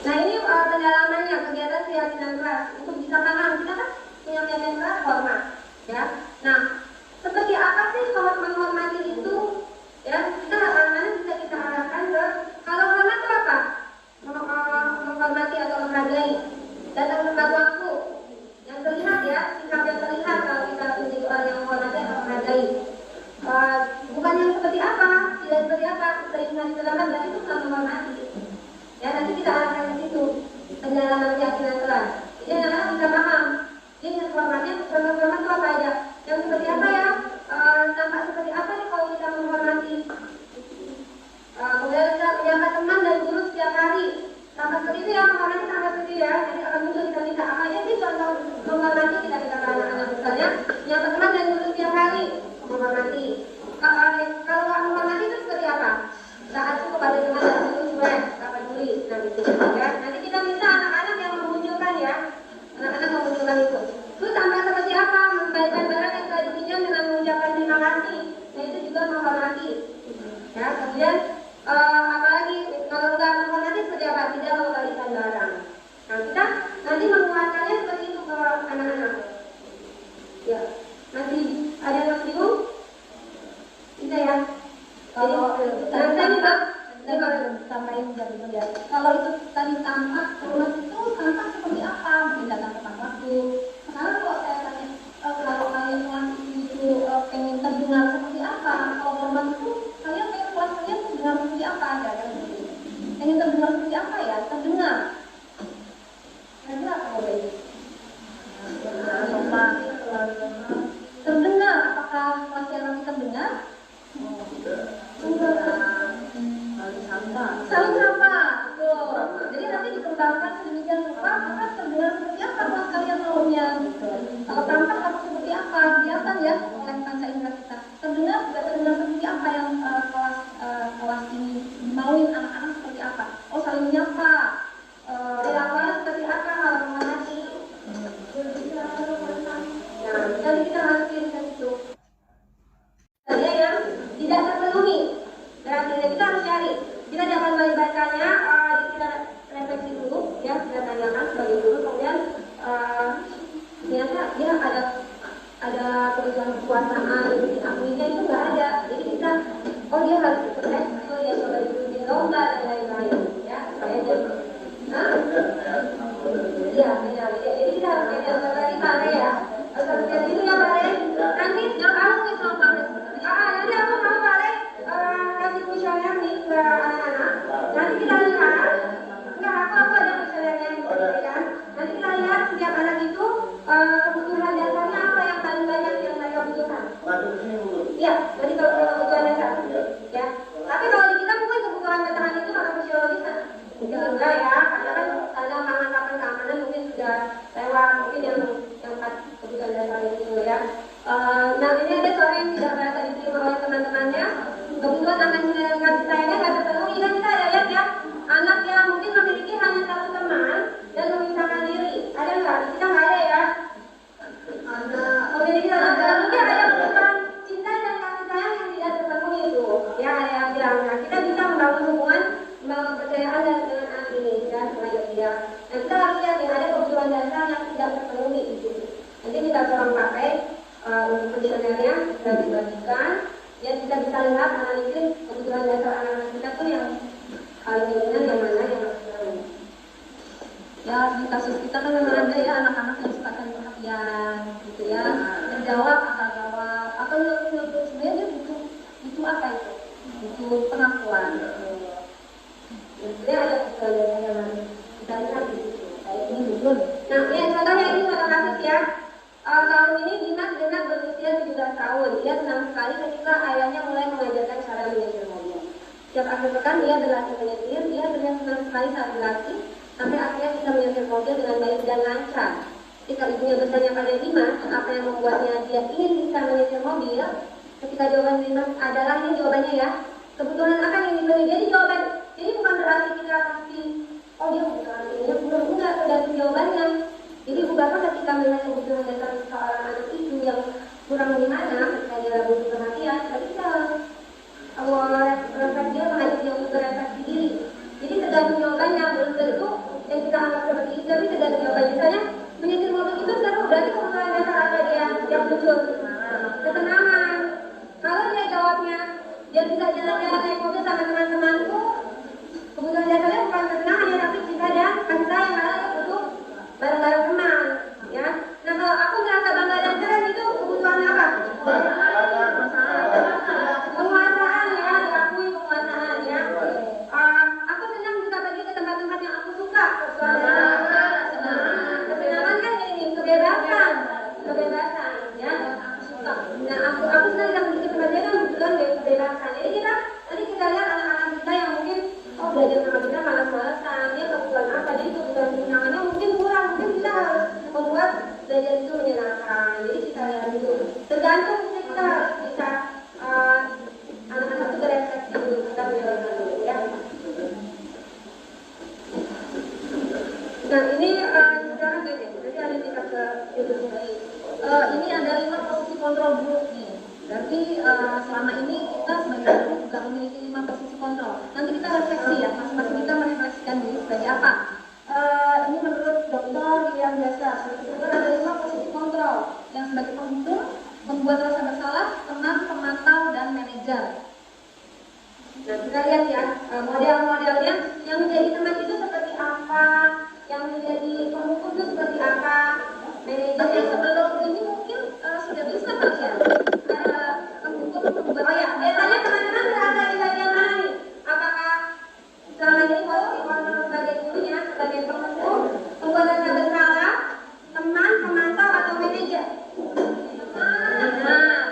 Nah ini pendalamannya, kegiatan keyakinan kelas untuk bisa paham, kita kan punya keyakinan kelas hormat, ya. Nah seperti apa sih menghormati itu? Ya kita mana bisa kita arahkan ke kalau hormat itu apa? Menghormati atau menghargai, datang tepat waktu, yang terlihat ya, sikap yang terlihat kalau kita menjadi orang yang menghormati atau menghargai. Bukan yang seperti apa, tidak seperti apa, sering dilakukan, dan itu bukan menghormati. Ya nanti kita arahkan ke situ pendalaman keyakinan kelas. Jadi anak-anak ya oleh panca indera kita. Terdengar seperti apa yang kelas ini dimauin anak-anak seperti apa? Oh, saling menyapa. Perilakunya seperti apa kalau menghadapi? Nah, jadi kita harus pilihkan itu. Ada yang tidak terpenuhi. Berarti kita harus cari. Kita jangan melibatkannya, kita refleksi dulu, ya, kita tanyakan sebagai guru, kemudian ternyata dia ada kebutuhan kekuasaan, akuinya itu nggak ada. Jadi kita, oh dia harus ikut ekskul, dia coba ikutin lomba dan lain-lain, ya, supaya dia, iya benar. Jadi kita harus kayak tadi Pak Re ya, seperti itu ya Pak Re. Nanti kamu nih sama Pak Re. Nanti aku mau Pak Re kasih kuesioner nih ke anak-anak. Nanti kita lihat, aku ada kuesionernya gitu kan. Nanti kita lihat setiap anak itu kebutuhan dasarnya apa yang paling banyak yang mereka butuhkan. Iya, jadi kalau kebutuhan dasar, ya. Tapi kalau di kita mungkin kebutuhan bertahan itu karena fisiologis enggak ya, karena kan ada pangan-pangan keamanan mungkin sudah lewat, mungkin yang kebutuhan dasar itu ya. Nah ini ada seorang yang tidak merasa diterima oleh teman-temannya. Kebutuhan akan kasih sayangnya nggak terpenuhi, kan kita ada lihat ya, anak yang mungkin memiliki hanya satu teman dan memisahkan diri. Ada nggak? Kita nggak ada ya. Memiliki ada, mungkin ada kebutuhan cinta dan kasih sayang yang tidak terpenuhi itu. Ya ada yang bilang, nah, kita bisa membangun hubungan, membangun kepercayaan dengan anak ini, ya, mengajak dia. Nah kita harus lihat ya, ada kebutuhan dasar yang tidak terpenuhi itu. Nanti kita tolong pakai untuk kuesionernya sudah dibagikan. Ya kita bisa lihat analisis kebutuhan dasar anak-anak kita tuh yang paling dominan yang mana yang harus terpenuhi. Ya di kasus kita kan memang ada ya anak-anak yang suka cari perhatian gitu ya, menjawab asal jawab atau sebenarnya dia butuh apa itu? Butuh pengakuan. Sebenarnya ada kebutuhan dasar yang harus kita lihat di situ. Kayak ini betul. Nah ya contohnya ini contoh kasus ya. Tahun ini Dimas genap berusia 17 tahun. Dia senang sekali ketika ayahnya mulai mengajarkan cara menyetir mobil. Setiap akhir pekan dia berlatih menyetir. Dia terlihat senang sekali saat berlatih, sampai akhirnya bisa menyetir mobil dengan baik dan lancar. Ketika ibunya bertanya pada Dimas apa yang membuatnya dia ingin bisa menyetir mobil, ketika jawaban Dimas adalah ini jawabannya ya, kebutuhan apa yang dipenuhi. Jadi jawaban, jadi bukan berarti kita pasti oh dia bukan ini, belum enggak tergantung jawabannya. Jadi ibu bapak ketika melihat kebutuhan dasar seorang anak itu yang kurang gimana, ketika dia butuh perhatian, kita bisa refleksi dia, mengajak dia untuk berefleksi diri. Jadi tergantung jawabannya, belum tentu yang kita anggap seperti itu, tapi tergantung jawabannya. Misalnya menyetir mobil itu seru, berarti kebutuhan dasar apa dia yang muncul? Ketenangan. Kalau dia jawabnya, dia bisa jalan-jalan naik mobil sama teman-temanku, kebutuhan dasarnya bukan ketenangan ya, tapi cinta dan kasih sayang, karena dia butuh bareng-bareng teman, ya. Nah kalau aku merasa bangga dan keren itu kebutuhan apa? Penguasaan ya, diakui penguasaan ya. Aku senang bisa pergi ke tempat-tempat yang aku suka. Kesenangan kan ini kebebasan, ya. Nah aku senang bisa pergi ke tempat yang kebetulan kebebasan. Jadi kita lihat anak-anak kita yang mungkin belajar sama kita malas-malasan, dia kebutuhan apa? Jadi kebutuhan kesenangannya mungkin kurang, mungkin kita harus membuat belajar itu menyenangkan. Jadi kita lihat dulu, tergantung kita harus bisa anak-anak itu berefleksi dulu, kita menjalankan dulu ya. Nah ini sekarang gini, nanti ada kita ke YouTube lagi. Ini ada 5 posisi kontrol buruk nih. Berarti selama ini kita sebagai guru juga memiliki 5 posisi kontrol. Nanti kita refleksi ya, masing-masing kita merefleksikan diri sebagai apa. Ini menurut dokter yang biasa, sebetulnya ada 5 posisi kontrol yang sebagai penghitung, membuat rasa bersalah, teman, pemantau, dan manajer. Nah kita lihat ya, model-modelnya yang menjadi teman itu seperti apa, yang menjadi penghukum itu seperti apa, manajernya sebelum ini mungkin sudah bisa kali ya. Oh ya, biasanya teman-teman berada di bagian mana nih? Apakah selama ini posisi kontrol sebagai gurunya, sebagai penghukum, membuat rasa bersalah, teman, pemantau, atau manajer? Nah,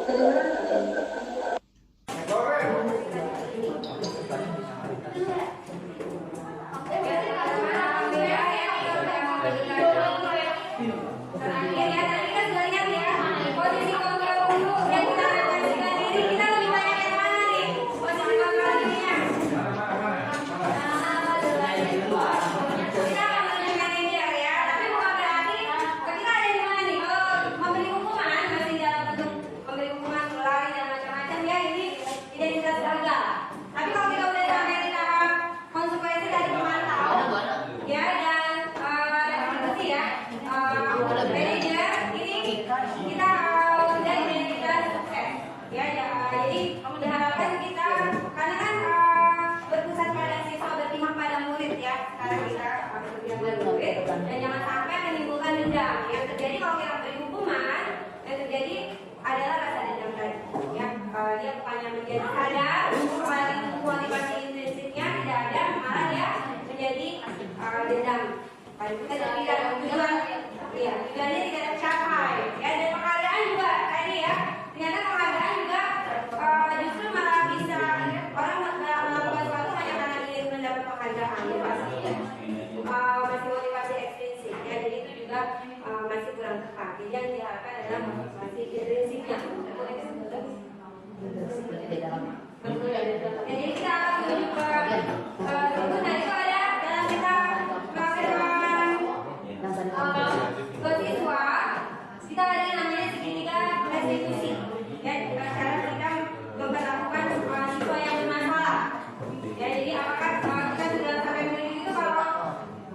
Kedengaran? Dan jangan sampai menimbulkan dendam. Yang terjadi kalau kita beri hukuman, yang terjadi adalah rasa dendam tadi. Ya, dia bukannya menjadi sadar, apalagi motivasi intrinsiknya tidak ada, malah dia menjadi dendam. Kalau kita tidak tujuan, ya tujuannya tidak tercapai. Ya, dan penghargaan juga tadi ya. Ternyata penghargaan juga justru malah bisa orang melakukan sesuatu hanya karena ingin mendapat penghargaan. Ya, pasti. Masih motivasi ekstrinsik ya, jadi itu juga masih kurang tepat. Jadi yang diharapkan adalah motivasi intrinsiknya. Betul ya. Jadi kita akan menuju ke itu nanti itu ada dalam kita melakukan ke siswa, kita ada yang namanya segitiga restitusi. Ya, sekarang kita memperlakukan siswa yang bermasalah. Ya, jadi apakah kita sudah sampai menjadi itu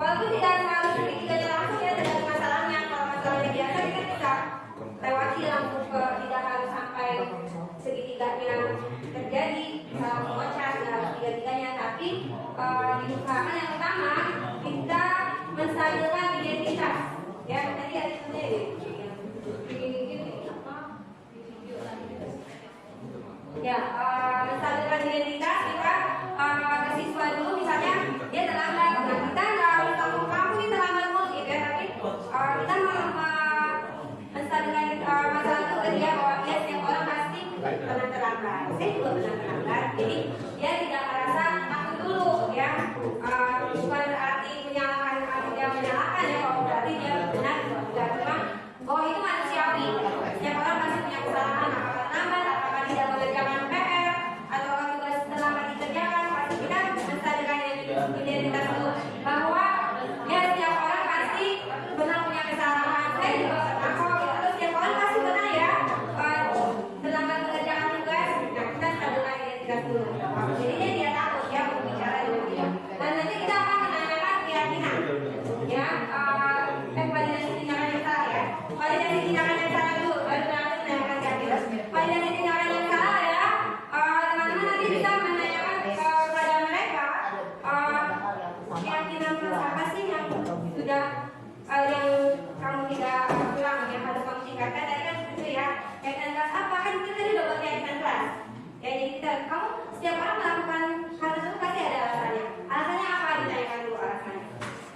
walaupun tidak selalu segitiganya langsung ya, tergantung masalahnya. Kalau masalahnya biasa kita bisa lewati langsung ke, tidak harus sampai segitiganya terjadi, bisa langsung loncat, tidak harus tiga-tiganya. Tapi diusahakan yang pertama kita menstabilkan identitas. Ya, tadi ada sebenarnya ya, menstabilkan identitas kita ke siswa dulu, misalnya dia terlambat, nah kita nggak harus langsung kamu ini terlambat mulu gitu ya, tapi kita menstabilkan masalah itu ke dia bahwa dia setiap orang pasti pernah terlambat, saya juga pernah terlambat, jadi dia tidak merasa takut dulu ya, bukan berarti menyalahkan dia menyalahkan ya, kalau berarti dia benar juga cuma bahwa itu manusiawi, setiap orang pasti punya kesalahan, apakah terlambat, apakah tidak mengerjakan PR atau tugas terlambat dikerjakan, pasti kita menstabilkan identitas dulu bahwa ya setiap orang pasti pernah punya kesalahan, saya juga pernah kok, atau setiap orang pasti pernah ya terlambat mengerjakan tugas. Nah, kita stabilkan identitas dulu, jadi dia takut ya untuk bicara dengan dia, dan nanti kita akan menanyakan keyakinan ya, validasi tindakan yang salah ya, validasi tindakan yang salah dulu, baru nanti menanyakan keyakinan. Validasi tindakan yang salah ya, teman-teman nanti bisa menanyakan kepada mereka keyakinan apa sih yang sudah yang kamu tidak ulang, yang harus kamu tingkatkan. Tadi kan itu ya, keyakinan kelas apa, kan kita tadi udah buat keyakinan kelas ya, jadi kita, kamu setiap orang melakukan hal tersebut pasti ada alasannya. Alasannya apa? Ditanyakan dulu alasannya.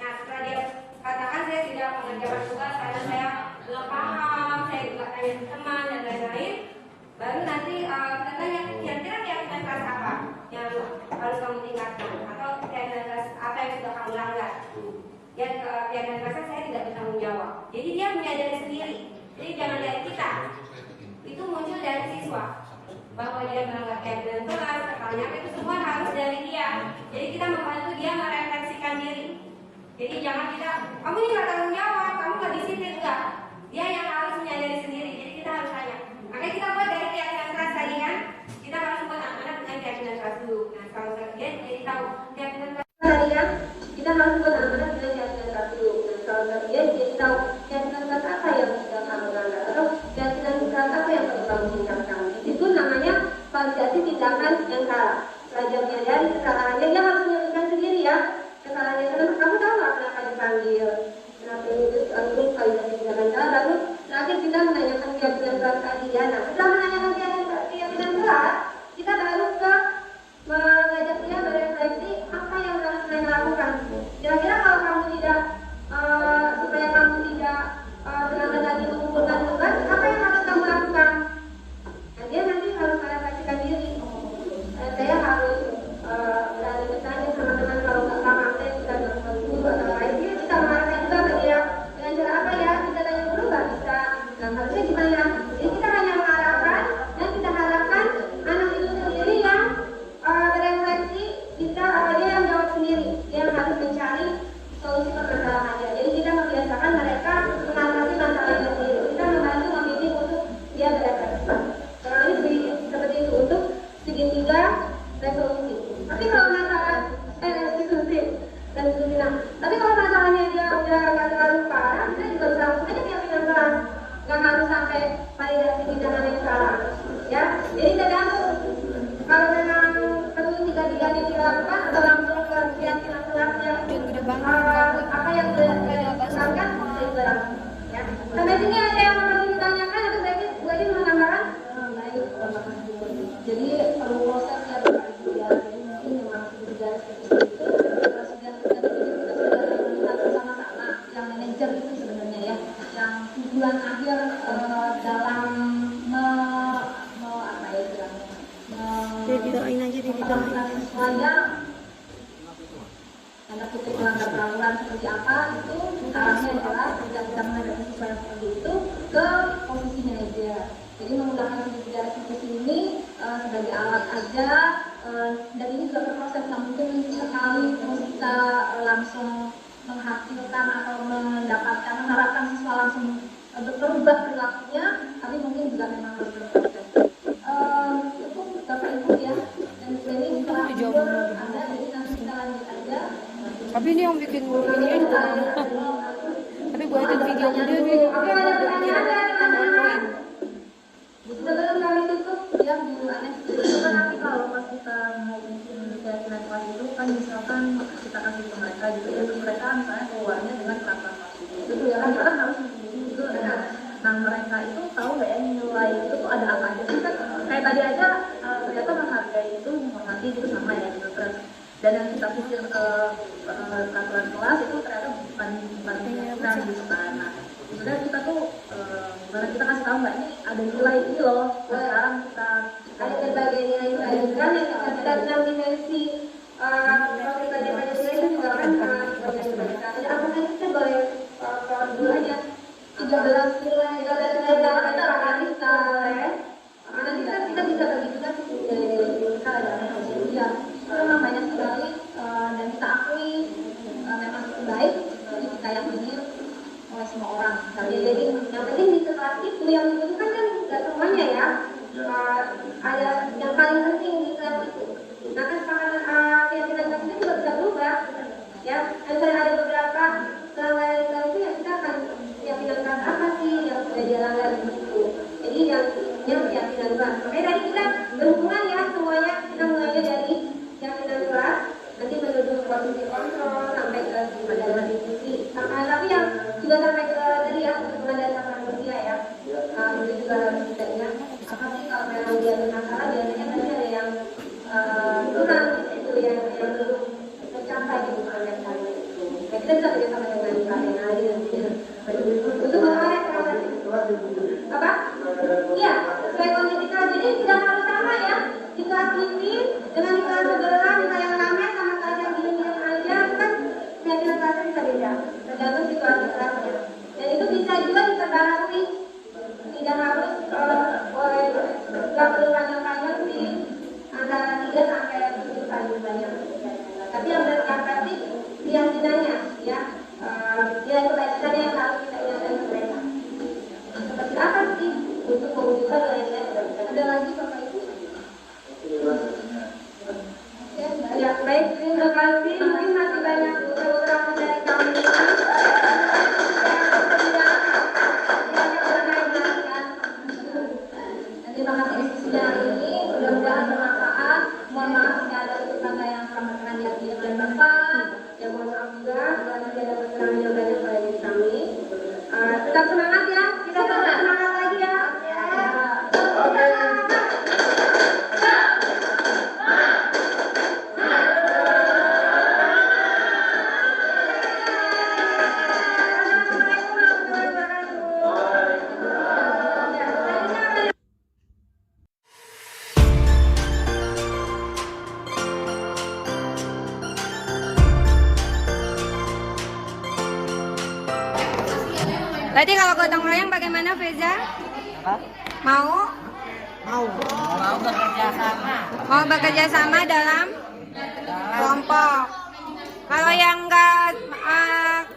Nah, setelah dia katakan saya tidak mengerjakan tugas karena saya belum paham, saya juga tanya teman dan lain-lain, baru nanti kita tanya kira-kira keyakinan kelas apa yang harus kamu tingkatkan, atau keyakinan kelas apa yang sudah kamu langgar. Ya, keyakinan kelas saya tidak bertanggung jawab. Jadi dia menyadari sendiri. Jadi jangan dari kita. Itu muncul dari siswa bahwa dia melanggar keyakinan kelas, katanya itu semua harus dari dia. Jadi kita membantu dia merefleksikan diri. Jadi jangan kita, kamu ini nggak tanggung jawab, kamu nggak disiplin, enggak. Dia yang harus menyadari sendiri. Jadi kita harus tanya. Makanya kita buat dari keyakinan kelas tadi kan, kita harus buat anak-anak dengan keyakinan kelas dulu. Nah, kalau dia jadi tahu keyakinan kelas tadi kan, kita harus buat anak-anak dengan keyakinan kelas dulu. Nah, kalau dia jadi tahu keyakinan kelas apa yang sudah kamu langgar, atau keyakinan kelas apa yang perlu kamu tingkatkan. Itu namanya validasi tindakan yang salah. Pelajar menyadari kesalahannya, dia harus menyadari sendiri ya kesalahannya. Kenapa kamu tahu nggak kenapa dipanggil, kenapa itu validasi tindakan salah. Lalu terakhir kita menanyakan keyakinan kelas tadi ya. Nah, setelah menanyakan keyakinan kelas, kita baru ke mengajak dia berefleksi apa yang harus saya lakukan. Kira-kira kalau kamu tidak supaya kamu tidak benar-benar lagi mengumpulkan tugas, apa yang harus kamu lakukan? Jadi didoain aja, didoain. Tanda kutip melanggar peraturan seperti apa itu arahnya adalah tidak bisa menghadapi siswa yang seperti itu ke posisi manajer. Jadi menggunakan posisi ini sebagai alat aja, dan ini juga berproses, nggak mungkin sekali terus kita langsung menghasilkan atau mengharapkan siswa langsung berubah perilakunya, tapi mungkin juga memang harus berproses. Itu Bapak Ibu ya, dan ini setelah ada, jadi nanti kita lanjut aja. Tapi ini yang bikin videonya juga tapi buatin video dia bikin poin. Sebelum kami tutup ya Bu Anes, itu kan nanti kalau pas kita mau bikin keyakinan kelas itu kan misalkan kita kasih ke mereka gitu ya, terus mereka misalnya keluarnya dengan peraturan kelas itu ya kan, kita harus mengikuti itu ya. Nah mereka itu tahu nggak ya nilai itu tuh ada apa aja sih, kan kayak tadi aja ternyata menghargai itu, menghormati itu sama ya gitu. Terus dan yang kita pikir peraturan kelas itu ternyata bukan kita gitu kan. Nah sebenarnya kita tuh gimana kita kasih tahu nggak, ini ada nilai ini loh. Sekarang kita ada berbagai nilai kan yang kita dalam dimensi kalau kita jaga nilai itu juga kan ada apa sih, kita boleh dulu aja 13 nilai dalam kita analisa ya. Nanti kita bisa bagi juga kita ada usia itu memang banyak sekali, dan kita akui memang baik, jadi kita yakini oleh semua orang. Jadi yang penting di kelas itu yang dibutuhkan kan nggak semuanya ya. Ada yang paling penting di kelas itu. Nah kan keyakinan kelas itu juga bisa berubah. Ya, misalnya ada beberapa kelalaian itu ya kita akan keyakinan kelas apa sih yang sudah dilanggar itu. Jadi yang keyakinan kelas. Makanya tadi kita berhubungan ya semuanya, kita mulainya dari keyakinan kelas, nanti menuju ke posisi kontrol sampai ke kesadaran diskusi. Tapi yang juga sampai ke tadi ya, hubungan dasar manusia ya, itu juga harus kita ingat. Apa sih kalau memang dia bermasalah, biasanya nanti ada yang kurang itu yang belum tercapai di hubungan kali itu. Nah, kita bisa bekerjasama dengan kalian lagi nanti. Untuk mengenai apa? Iya, sesuai kondisi kelas. Jadi tidak harus sama ya. Di kelas ini dengan di kelas sebelah, di kelas yang ramai sama kelas yang gini-gini aja, kan keyakinan kelasnya bisa beda. Tergantung situasi kelasnya. Dan itu bisa juga diperbarui. Tidak harus nggak perlu panjang-panjang sih, antara 3 sampai 7 kali banyak. Tapi yang berangkat sih keyakinannya ya, nilai kebaikannya yang harus kita ingatkan ke mereka. Seperti apa sih untuk mewujudkan nilai-nilai kebaikan? Ada lagi Bapak Ibu? Ya, baik, terima kasih. Mungkin masih banyak beberapa dari kami. Terima kasih diskusi hari ini. Mudah-mudahan bermanfaat. Mohon maaf jika ada kata yang sama dengan yang tidak bermanfaat. Ya mohon maaf juga bila nanti ada kekurangan yang banyak pada diri kami. Tetap semangat ya. Kita tetap semangat lagi ya. Oke. Tadi kalau gotong royong bagaimana Feza? Mau? Mau bekerja sama. Mau bekerja sama dalam kelompok. Kalau yang nggak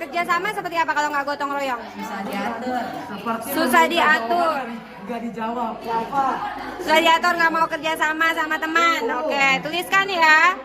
kerja sama seperti apa kalau nggak gotong royong? Bisa diatur. Susah diatur. Nggak dijawab. Susah diatur, nggak mau kerja sama teman. Oke, tuliskan ya.